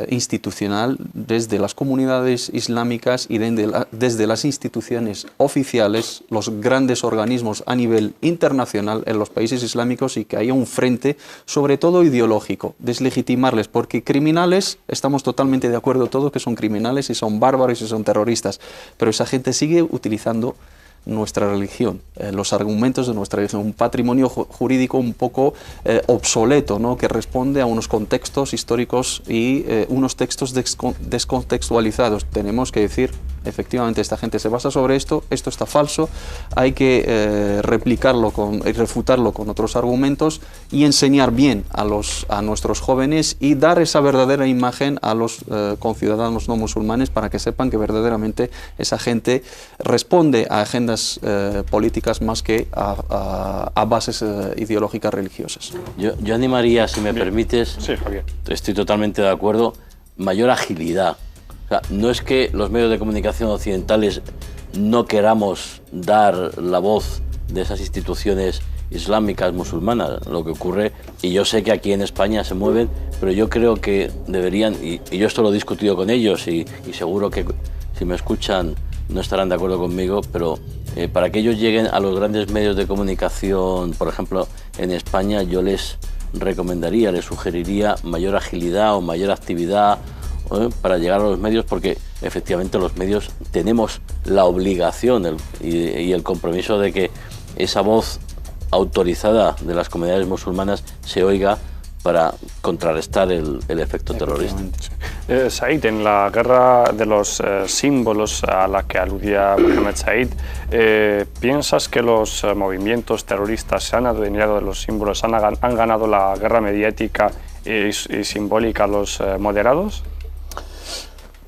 institucional desde las comunidades islámicas y desde las instituciones oficiales, los grandes organismos a nivel internacional en los países islámicos, y que haya un frente, sobre todo ideológico, deslegitimarles, porque criminales, estamos totalmente de acuerdo todos que son criminales y son bárbaros y son terroristas, pero esa gente sigue utilizando nuestra religión, los argumentos de nuestra religión, un patrimonio jurídico un poco obsoleto, ¿no?, que responde a unos contextos históricos y unos textos descontextualizados. Tenemos que decir, efectivamente, esta gente se basa sobre esto está falso, hay que replicarlo y refutarlo con otros argumentos y enseñar bien a nuestros jóvenes y dar esa verdadera imagen a los conciudadanos no musulmanes para que sepan que verdaderamente esa gente responde a agendas políticas más que a bases ideológicas religiosas. Yo animaría, si me permites, sí, Javier, estoy totalmente de acuerdo, mayor agilidad. O sea, no es que los medios de comunicación occidentales no queramos dar la voz de esas instituciones islámicas musulmanas. Lo que ocurre, y yo sé que aquí en España se mueven, pero yo creo que deberían, y yo esto lo he discutido con ellos y seguro que si me escuchan no estarán de acuerdo conmigo, pero para que ellos lleguen a los grandes medios de comunicación, por ejemplo, en España, yo les recomendaría, les sugeriría mayor agilidad o mayor actividad para llegar a los medios, porque efectivamente los medios tenemos la obligación y el compromiso de que esa voz autorizada de las comunidades musulmanas se oiga para contrarrestar el efecto terrorista. Said, en la guerra de los símbolos a la que aludía Mohamed Said, ¿piensas que los movimientos terroristas se han adueñado de los símbolos, han ganado la guerra mediática y simbólica a los moderados?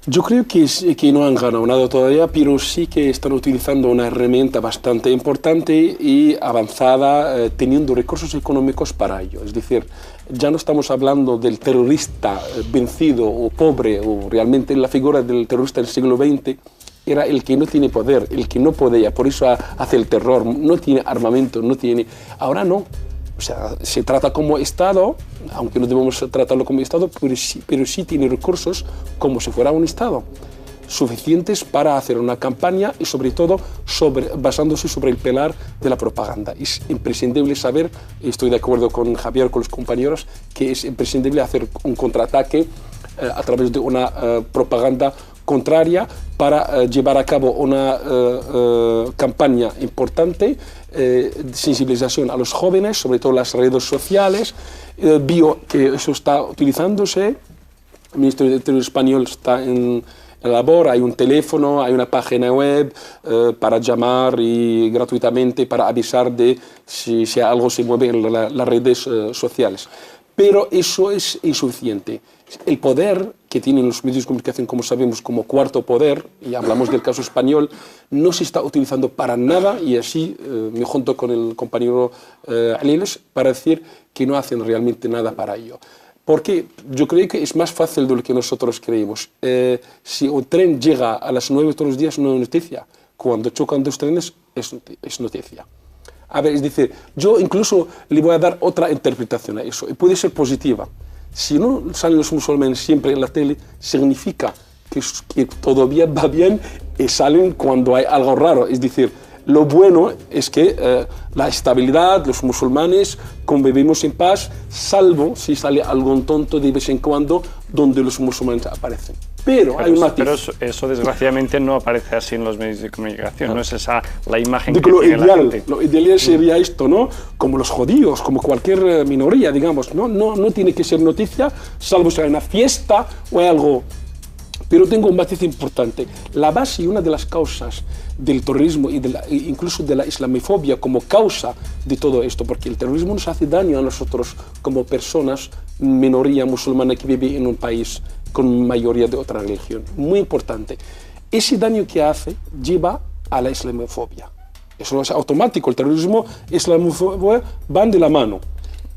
Yo creo que no han ganado nada todavía, pero sí que están utilizando una herramienta bastante importante y avanzada, teniendo recursos económicos para ello. Es decir, ya no estamos hablando del terrorista vencido o pobre, o realmente la figura del terrorista del siglo XX era el que no tiene poder, el que no podía, por eso hace el terror, no tiene armamento, no tiene... Ahora no. O sea, se trata como Estado, aunque no debemos tratarlo como Estado, pero sí tiene recursos como si fuera un Estado, suficientes para hacer una campaña y sobre todo basándose sobre el pilar de la propaganda. Es imprescindible saber, estoy de acuerdo con Javier, con los compañeros, que es imprescindible hacer un contraataque a través de una propaganda contraria para llevar a cabo una campaña importante de sensibilización a los jóvenes, sobre todo las redes sociales. Vio que eso está utilizándose, el Ministerio del Interior español está en labor, hay un teléfono, hay una página web para llamar y gratuitamente para avisar de si algo se mueve en las redes sociales. Pero eso es insuficiente. El poder que tienen los medios de comunicación, como sabemos, como cuarto poder, y hablamos del caso español, no se está utilizando para nada, y así me junto con el compañero Aliles para decir que no hacen realmente nada para ello. Porque yo creo que es más fácil de lo que nosotros creemos. Si un tren llega a las 9 todos los días no es noticia. Cuando chocan dos trenes es noticia. A ver, es decir, yo incluso le voy a dar otra interpretación a eso, y puede ser positiva. Si no salen los musulmanes siempre en la tele, significa que todavía va bien y salen cuando hay algo raro. Es decir, lo bueno es que la estabilidad, los musulmanes convivimos en paz, salvo si sale algún tonto de vez en cuando donde los musulmanes aparecen. Pero hay un matiz. Pero eso desgraciadamente no aparece así en los medios de comunicación, no es esa la imagen que tiene la gente. Lo ideal sería esto, ¿no? Como los judíos, como cualquier minoría, digamos, no tiene que ser noticia, salvo si hay una fiesta o hay algo. Pero tengo un matiz importante. La base y una de las causas del terrorismo y incluso de la islamofobia como causa de todo esto, porque el terrorismo nos hace daño a nosotros como personas, minoría musulmana que vive en un país con mayoría de otra religión. Muy importante. ese daño que hace lleva a la islamofobia. Eso es automático, el terrorismo y la islamofobia van de la mano.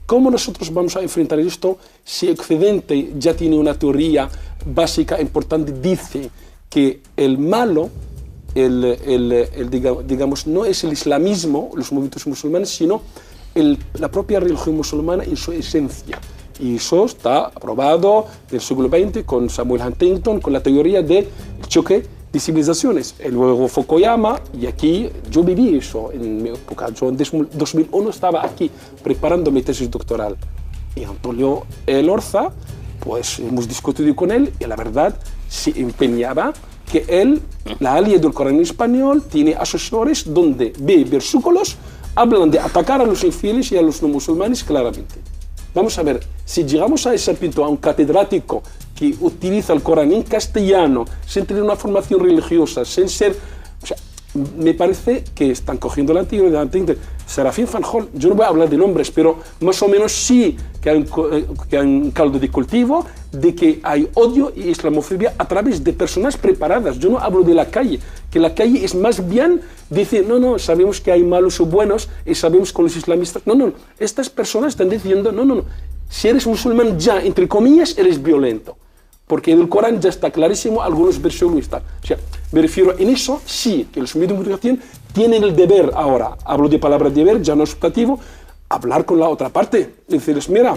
¿Cómo nosotros vamos a enfrentar esto si Occidente ya tiene una teoría básica importante? Dice que el malo, digamos, no es el islamismo, los movimientos musulmanes, sino la propia religión musulmana en su esencia. Y eso está aprobado del siglo XX con Samuel Huntington, con la teoría del choque de civilizaciones. Y luego Fukuyama, y aquí yo viví eso en mi época. Yo en 2001 estaba aquí preparando mi tesis doctoral. Y Antonio Elorza, pues hemos discutido con él y la verdad se empeñaba que él, la alía del Corán español, tiene asesores donde ve versículos, hablan de atacar a los infieles y a los no musulmanes claramente. Vamos a ver, si llegamos a ese punto, a un catedrático que utiliza el Corán en castellano, sin tener una formación religiosa, sin ser... O sea, me parece que están cogiendo la antigüedad. Serafín Fanjul, yo no voy a hablar de nombres, pero más o menos sí que hay un caldo de cultivo de que hay odio y islamofobia a través de personas preparadas. Yo no hablo de la calle, que la calle es más bien decir, no, sabemos que hay malos o buenos y sabemos con los islamistas. No, estas personas están diciendo, no, si eres musulmán ya, entre comillas, eres violento. Porque en el Corán ya está clarísimo, algunos versículos están. O sea, me refiero en eso, sí, que los medios de comunicación tienen el deber ahora, hablo de palabra deber, ya no es optativo, hablar con la otra parte. Decirles, mira,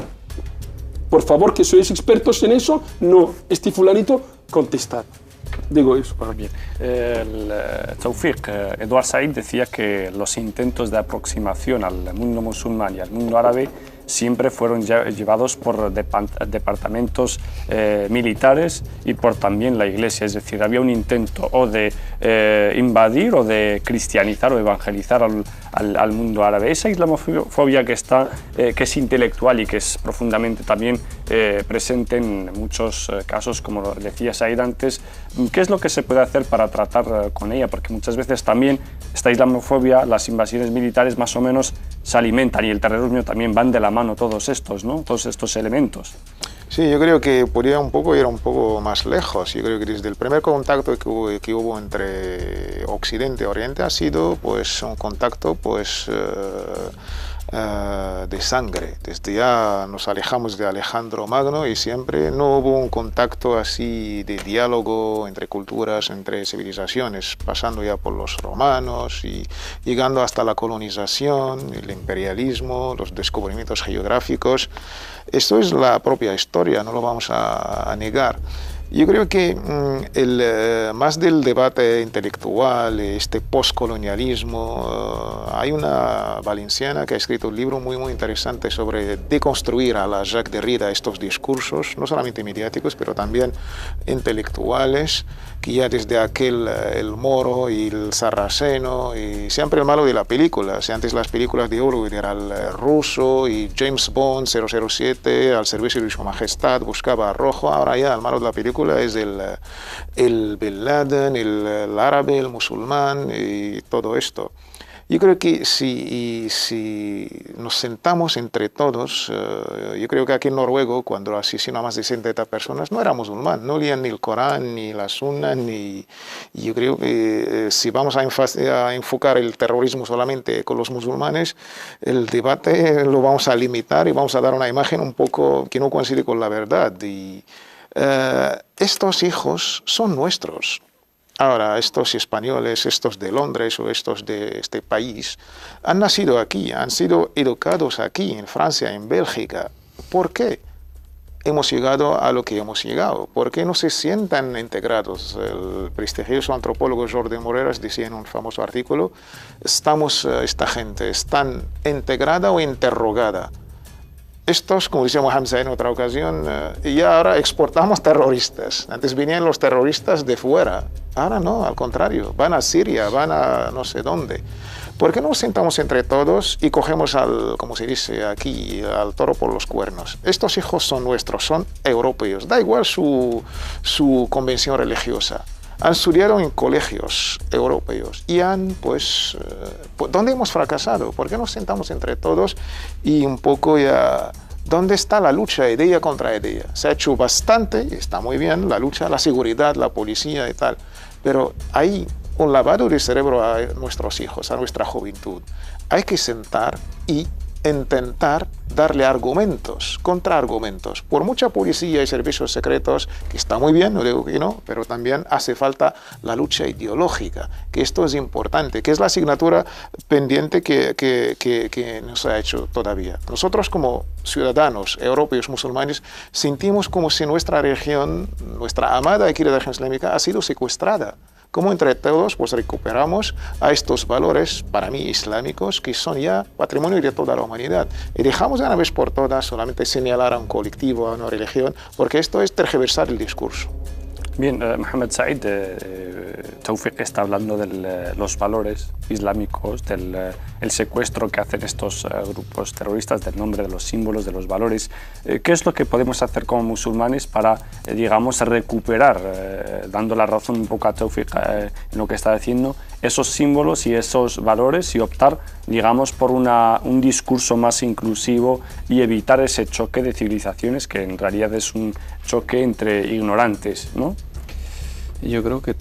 por favor, que sois expertos en eso, no, este fulanito, contestad. Digo eso. Pues bien, Tawfiq, Eduard Said decía que los intentos de aproximación al mundo musulmán y al mundo árabe siempre fueron llevados por departamentos militares y por también la Iglesia, es decir, había un intento o de invadir o de cristianizar o evangelizar al mundo árabe. Esa islamofobia que es intelectual y que es profundamente también presente en muchos casos, como lo decía Said antes, ¿qué es lo que se puede hacer para tratar con ella? Porque muchas veces también esta islamofobia, las invasiones militares más o menos se alimentan y el terrorismo también van de la mano todos estos, ¿no? Todos estos elementos. Sí, yo creo que podría ir un poco más lejos. Yo creo que desde el primer contacto que hubo entre Occidente y Oriente ha sido pues un contacto pues de sangre. Desde ya nos alejamos de Alejandro Magno y siempre no hubo un contacto así de diálogo entre culturas, entre civilizaciones, pasando ya por los romanos y llegando hasta la colonización, el imperialismo, los descubrimientos geográficos. Esto es la propia historia, no lo vamos a negar. Yo creo que más del debate intelectual, este postcolonialismo, hay una valenciana que ha escrito un libro muy interesante sobre deconstruir a la Jacques Derrida estos discursos, no solamente mediáticos, pero también intelectuales, que ya desde el moro y el sarraceno, y siempre el malo de la película. Si antes las películas de Hollywood era el ruso y James Bond 007 al servicio de su majestad buscaba a rojo, ahora ya el malo de la película es el Bin Laden, el árabe, el musulmán y todo esto. Yo creo que si nos sentamos entre todos, yo creo que aquí en Noruega, cuando asesinó a más de 60 personas, no era musulmán, no leían ni el Corán, ni la Sunna, ni... Yo creo que si vamos a enfocar el terrorismo solamente con los musulmanes, el debate lo vamos a limitar y vamos a dar una imagen un poco que no coincide con la verdad. Y estos hijos son nuestros. Ahora, estos españoles, estos de Londres o estos de este país, han nacido aquí, han sido educados aquí, en Francia, en Bélgica. ¿Por qué hemos llegado a lo que hemos llegado? ¿Por qué no se sientan integrados? El prestigioso antropólogo Jordi Moreras decía en un famoso artículo, esta gente ¿están integrada o interrogada? Estos, como decíamos Hamza en otra ocasión, ya ahora exportamos terroristas. Antes venían los terroristas de fuera. Ahora no, al contrario. Van a Siria, van a no sé dónde. ¿Por qué no nos sentamos entre todos y cogemos como se dice aquí, al toro por los cuernos? Estos hijos son nuestros, son europeos. Da igual su convención religiosa. Han estudiado en colegios europeos y ¿dónde hemos fracasado? ¿Por qué nos sentamos entre todos y un poco ya... ¿Dónde está la lucha idea contra idea? Se ha hecho bastante, y está muy bien, la lucha, la seguridad, la policía y tal. pero hay un lavado de cerebro a nuestros hijos, a nuestra juventud. Hay que sentar y intentar darle argumentos, contraargumentos. Por mucha policía y servicios secretos, que está muy bien, no digo que no, pero también hace falta la lucha ideológica, que esto es importante, que es la asignatura pendiente que no se ha hecho todavía. Nosotros como ciudadanos europeos musulmanes sentimos como si nuestra región, nuestra amada y querida región islámica, ha sido secuestrada. Como entre todos pues recuperamos a estos valores, para mí islámicos, que son ya patrimonio de toda la humanidad. Y dejamos de una vez por todas solamente señalar a un colectivo, a una religión, porque esto es tergiversar el discurso. Bien, Mohamed Said, Tawfiq está hablando de los valores islámicos, del el secuestro que hacen estos grupos terroristas, del nombre, de los símbolos, de los valores. ¿Qué es lo que podemos hacer como musulmanes para, digamos, recuperar, dando la razón un poco a Tawfiq en lo que está diciendo, esos símbolos y esos valores y optar, digamos, por un discurso más inclusivo y evitar ese choque de civilizaciones que en realidad es un choque entre ignorantes, ¿no? Yo creo que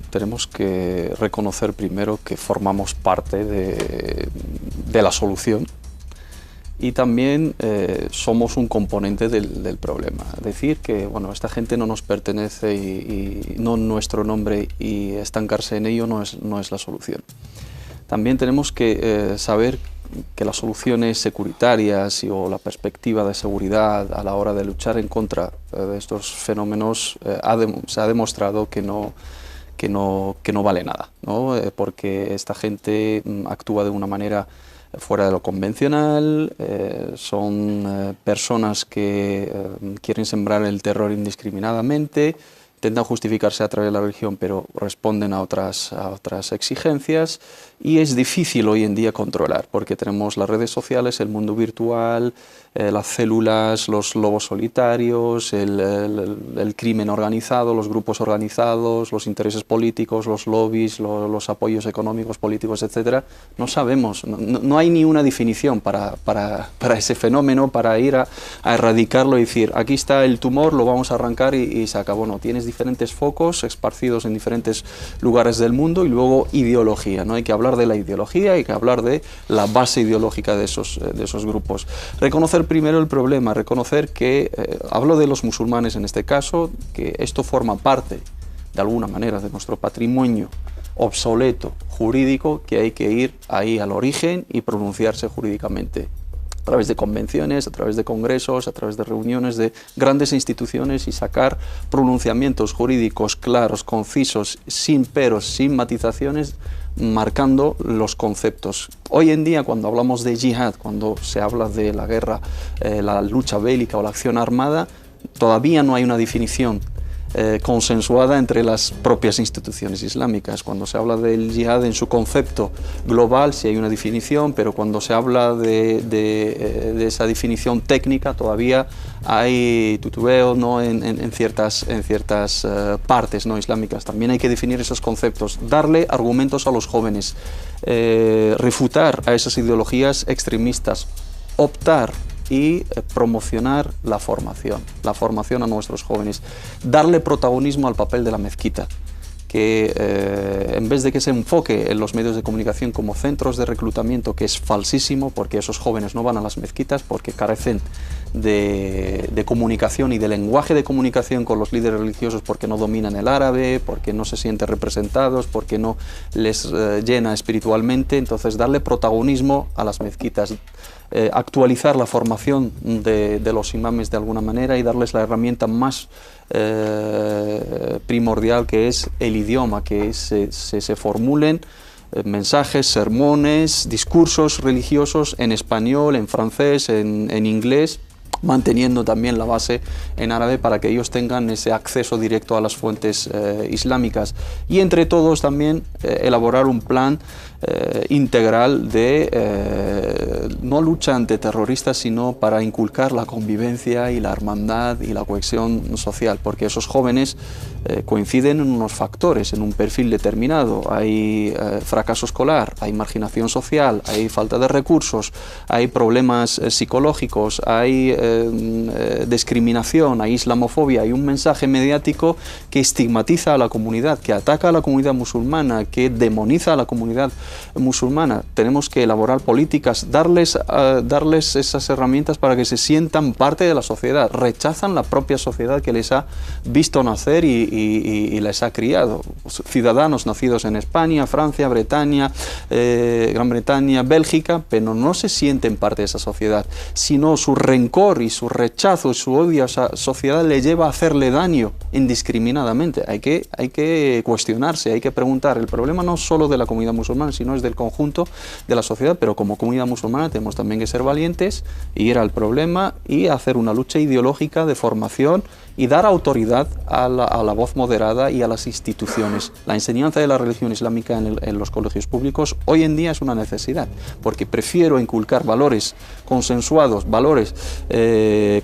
tenemos que reconocer primero que formamos parte de la solución y también somos un componente del problema. Decir que bueno, esta gente no nos pertenece y no nuestro nombre y estancarse en ello no es la solución. También tenemos que saber que las soluciones securitarias o la perspectiva de seguridad a la hora de luchar en contra de estos fenómenos se ha demostrado que no vale nada, ¿no? Porque esta gente actúa de una manera fuera de lo convencional, son personas que quieren sembrar el terror indiscriminadamente, intentan justificarse a través de la religión, pero responden a otras exigencias y es difícil hoy en día controlar porque tenemos las redes sociales, el mundo virtual, las células, los lobos solitarios, el crimen organizado, los grupos organizados, los intereses políticos, los lobbies, los apoyos económicos, políticos, etc. No sabemos, no hay ni una definición para ese fenómeno, para ir a erradicarlo y decir, aquí está el tumor, lo vamos a arrancar y se acabó. No, tienes diferentes focos esparcidos en diferentes lugares del mundo y luego ideología, ¿no? Hay que hablar de la ideología, hay que hablar de la base ideológica de esos grupos. Reconocer primero el problema, reconocer que, hablo de los musulmanes en este caso, que esto forma parte de alguna manera de nuestro patrimonio obsoleto jurídico, que hay que ir ahí al origen y pronunciarse jurídicamente. A través de convenciones, a través de congresos, a través de reuniones de grandes instituciones y sacar pronunciamientos jurídicos claros, concisos, sin peros, sin matizaciones, marcando los conceptos. Hoy en día, cuando hablamos de yihad, cuando se habla de la guerra, la lucha bélica o la acción armada, todavía no hay una definición consensuada entre las propias instituciones islámicas. Cuando se habla del yihad en su concepto global sí hay una definición, pero cuando se habla de esa definición técnica todavía hay tutubeo, ¿no? en ciertas partes no islámicas. También hay que definir esos conceptos, darle argumentos a los jóvenes, refutar a esas ideologías extremistas, optar y promocionar la formación a nuestros jóvenes, darle protagonismo al papel de la mezquita, que en vez de que se enfoque en los medios de comunicación como centros de reclutamiento, que es falsísimo, porque esos jóvenes no van a las mezquitas porque carecen de comunicación y de lenguaje de comunicación con los líderes religiosos, porque no dominan el árabe, porque no se sienten representados, porque no les llena espiritualmente. Entonces darle protagonismo a las mezquitas, actualizar la formación de los imames de alguna manera y darles la herramienta más primordial, que es el idioma, que se formulen mensajes, sermones, discursos religiosos en español, en francés, en inglés, manteniendo también la base en árabe para que ellos tengan ese acceso directo a las fuentes islámicas. Y entre todos también elaborar un plan integral de no lucha ante terroristas, sino para inculcar la convivencia y la hermandad y la cohesión social, porque esos jóvenes coinciden en unos factores, en un perfil determinado. Hay fracaso escolar, hay marginación social, hay falta de recursos, hay problemas psicológicos, hay discriminación, hay islamofobia, hay un mensaje mediático que estigmatiza a la comunidad, que ataca a la comunidad musulmana, que demoniza a la comunidad musulmana. Tenemos que elaborar políticas, darles esas herramientas para que se sientan parte de la sociedad. Rechazan la propia sociedad que les ha visto nacer y les ha criado. Ciudadanos nacidos en España, Francia, Bretaña, Gran Bretaña, Bélgica, pero no se sienten parte de esa sociedad, sino su rencor y su rechazo y su odio a esa sociedad le lleva a hacerle daño indiscriminadamente. Hay que cuestionarse, hay que preguntar. El problema no es solo de la comunidad musulmana, sino es del conjunto de la sociedad, pero como comunidad musulmana tenemos también que ser valientes, ir al problema y hacer una lucha ideológica de formación y dar autoridad a la voz moderada y a las instituciones. La enseñanza de la religión islámica en los colegios públicos hoy en día es una necesidad, porque prefiero inculcar valores consensuados, valores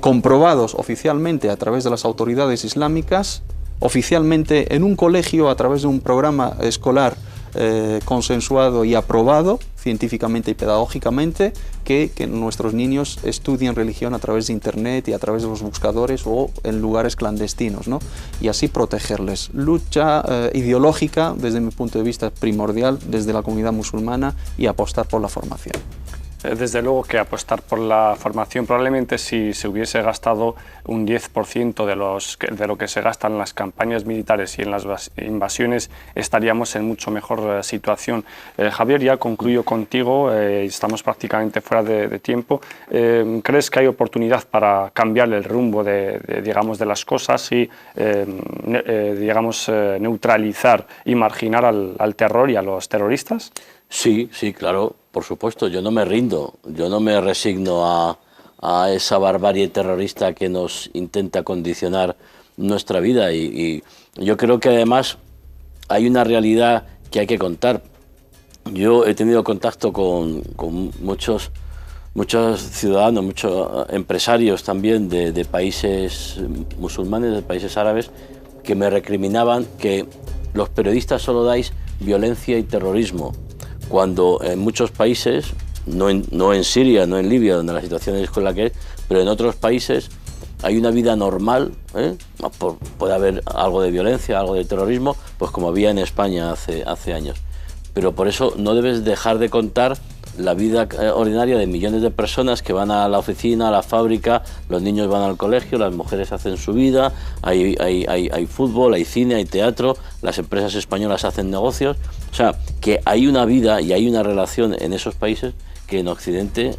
comprobados oficialmente a través de las autoridades islámicas, oficialmente en un colegio a través de un programa escolar consensuado y aprobado científicamente y pedagógicamente, que nuestros niños estudien religión a través de internet y a través de los buscadores o en lugares clandestinos, ¿no? Y así protegerles. Lucha ideológica, desde mi punto de vista, primordial desde la comunidad musulmana, y apostar por la formación. Desde luego que apostar por la formación, probablemente si se hubiese gastado un 10% de lo que se gasta en las campañas militares y en las invasiones, estaríamos en mucho mejor situación. Javier, ya concluyo contigo, estamos prácticamente fuera de tiempo. ¿Crees que hay oportunidad para cambiar el rumbo digamos, de las cosas y digamos, neutralizar y marginar al terror y a los terroristas? Sí, claro, por supuesto. Yo no me rindo, yo no me resigno a esa barbarie terrorista que nos intenta condicionar nuestra vida. Y yo creo que además hay una realidad que hay que contar. Yo he tenido contacto con muchos ciudadanos, muchos empresarios también de países musulmanes, de países árabes, que me recriminaban que los periodistas solo dais violencia y terrorismo, cuando en muchos países, no en Siria, no en Libia, donde la situación es con la que es, pero en otros países hay una vida normal, puede haber algo de violencia, algo de terrorismo, pues como había en España hace años. Pero por eso no debes dejar de contar la vida ordinaria de millones de personas que van a la oficina, a la fábrica, los niños van al colegio, las mujeres hacen su vida, hay fútbol, hay cine, hay teatro, las empresas españolas hacen negocios. O sea, que hay una vida y hay una relación en esos países que en Occidente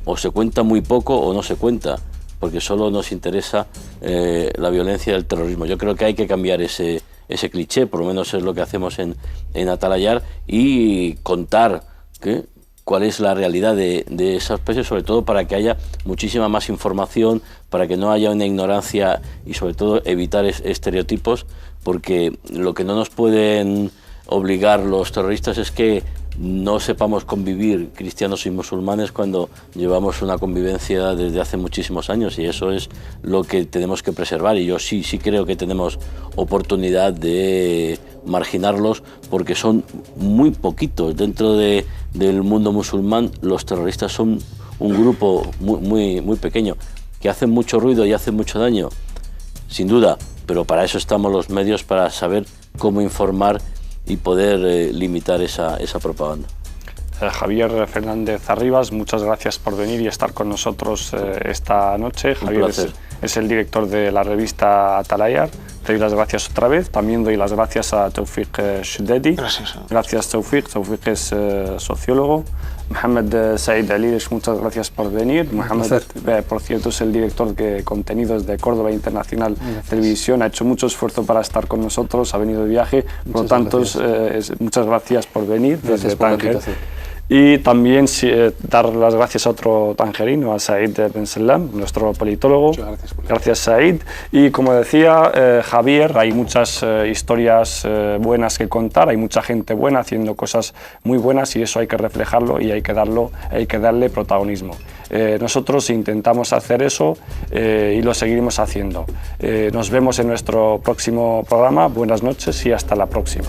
o se cuenta muy poco o no se cuenta, porque solo nos interesa la violencia y el terrorismo. Yo creo que hay que cambiar ese cliché, por lo menos es lo que hacemos en Atalayar, y contar cuál es la realidad de esos países, sobre todo para que haya muchísima más información, para que no haya una ignorancia y sobre todo evitar estereotipos, porque lo que no nos pueden obligar los terroristas es que no sepamos convivir cristianos y musulmanes cuando llevamos una convivencia desde hace muchísimos años, y eso es lo que tenemos que preservar. Y yo sí creo que tenemos oportunidad de marginarlos, porque son muy poquitos. Dentro del mundo musulmán los terroristas son un grupo muy pequeño, que hacen mucho ruido y hacen mucho daño, sin duda, pero para eso estamos los medios, para saber cómo informar y poder limitar esa propaganda. Javier Fernández Arribas, muchas gracias por venir y estar con nosotros esta noche. Javier es el director de la revista Atalayar. Te doy las gracias otra vez. También doy las gracias a Tawfiq Shdedi. Gracias, Tawfiq. Tawfiq es sociólogo. Mohamed Said Alilesh, muchas gracias por venir. Mohamed, por cierto, es el director de contenidos de Córdoba Internacional Televisión. Ha hecho mucho esfuerzo para estar con nosotros, ha venido de viaje. Por lo tanto, muchas gracias por venir desde Tánger. Y también dar las gracias a otro tangerino, a Said Ben Salem, nuestro politólogo. Gracias, Said. Y como decía Javier, hay muchas historias buenas que contar, hay mucha gente buena haciendo cosas muy buenas y eso hay que reflejarlo y hay que darle protagonismo. Nosotros intentamos hacer eso y lo seguiremos haciendo. Nos vemos en nuestro próximo programa. Buenas noches y hasta la próxima.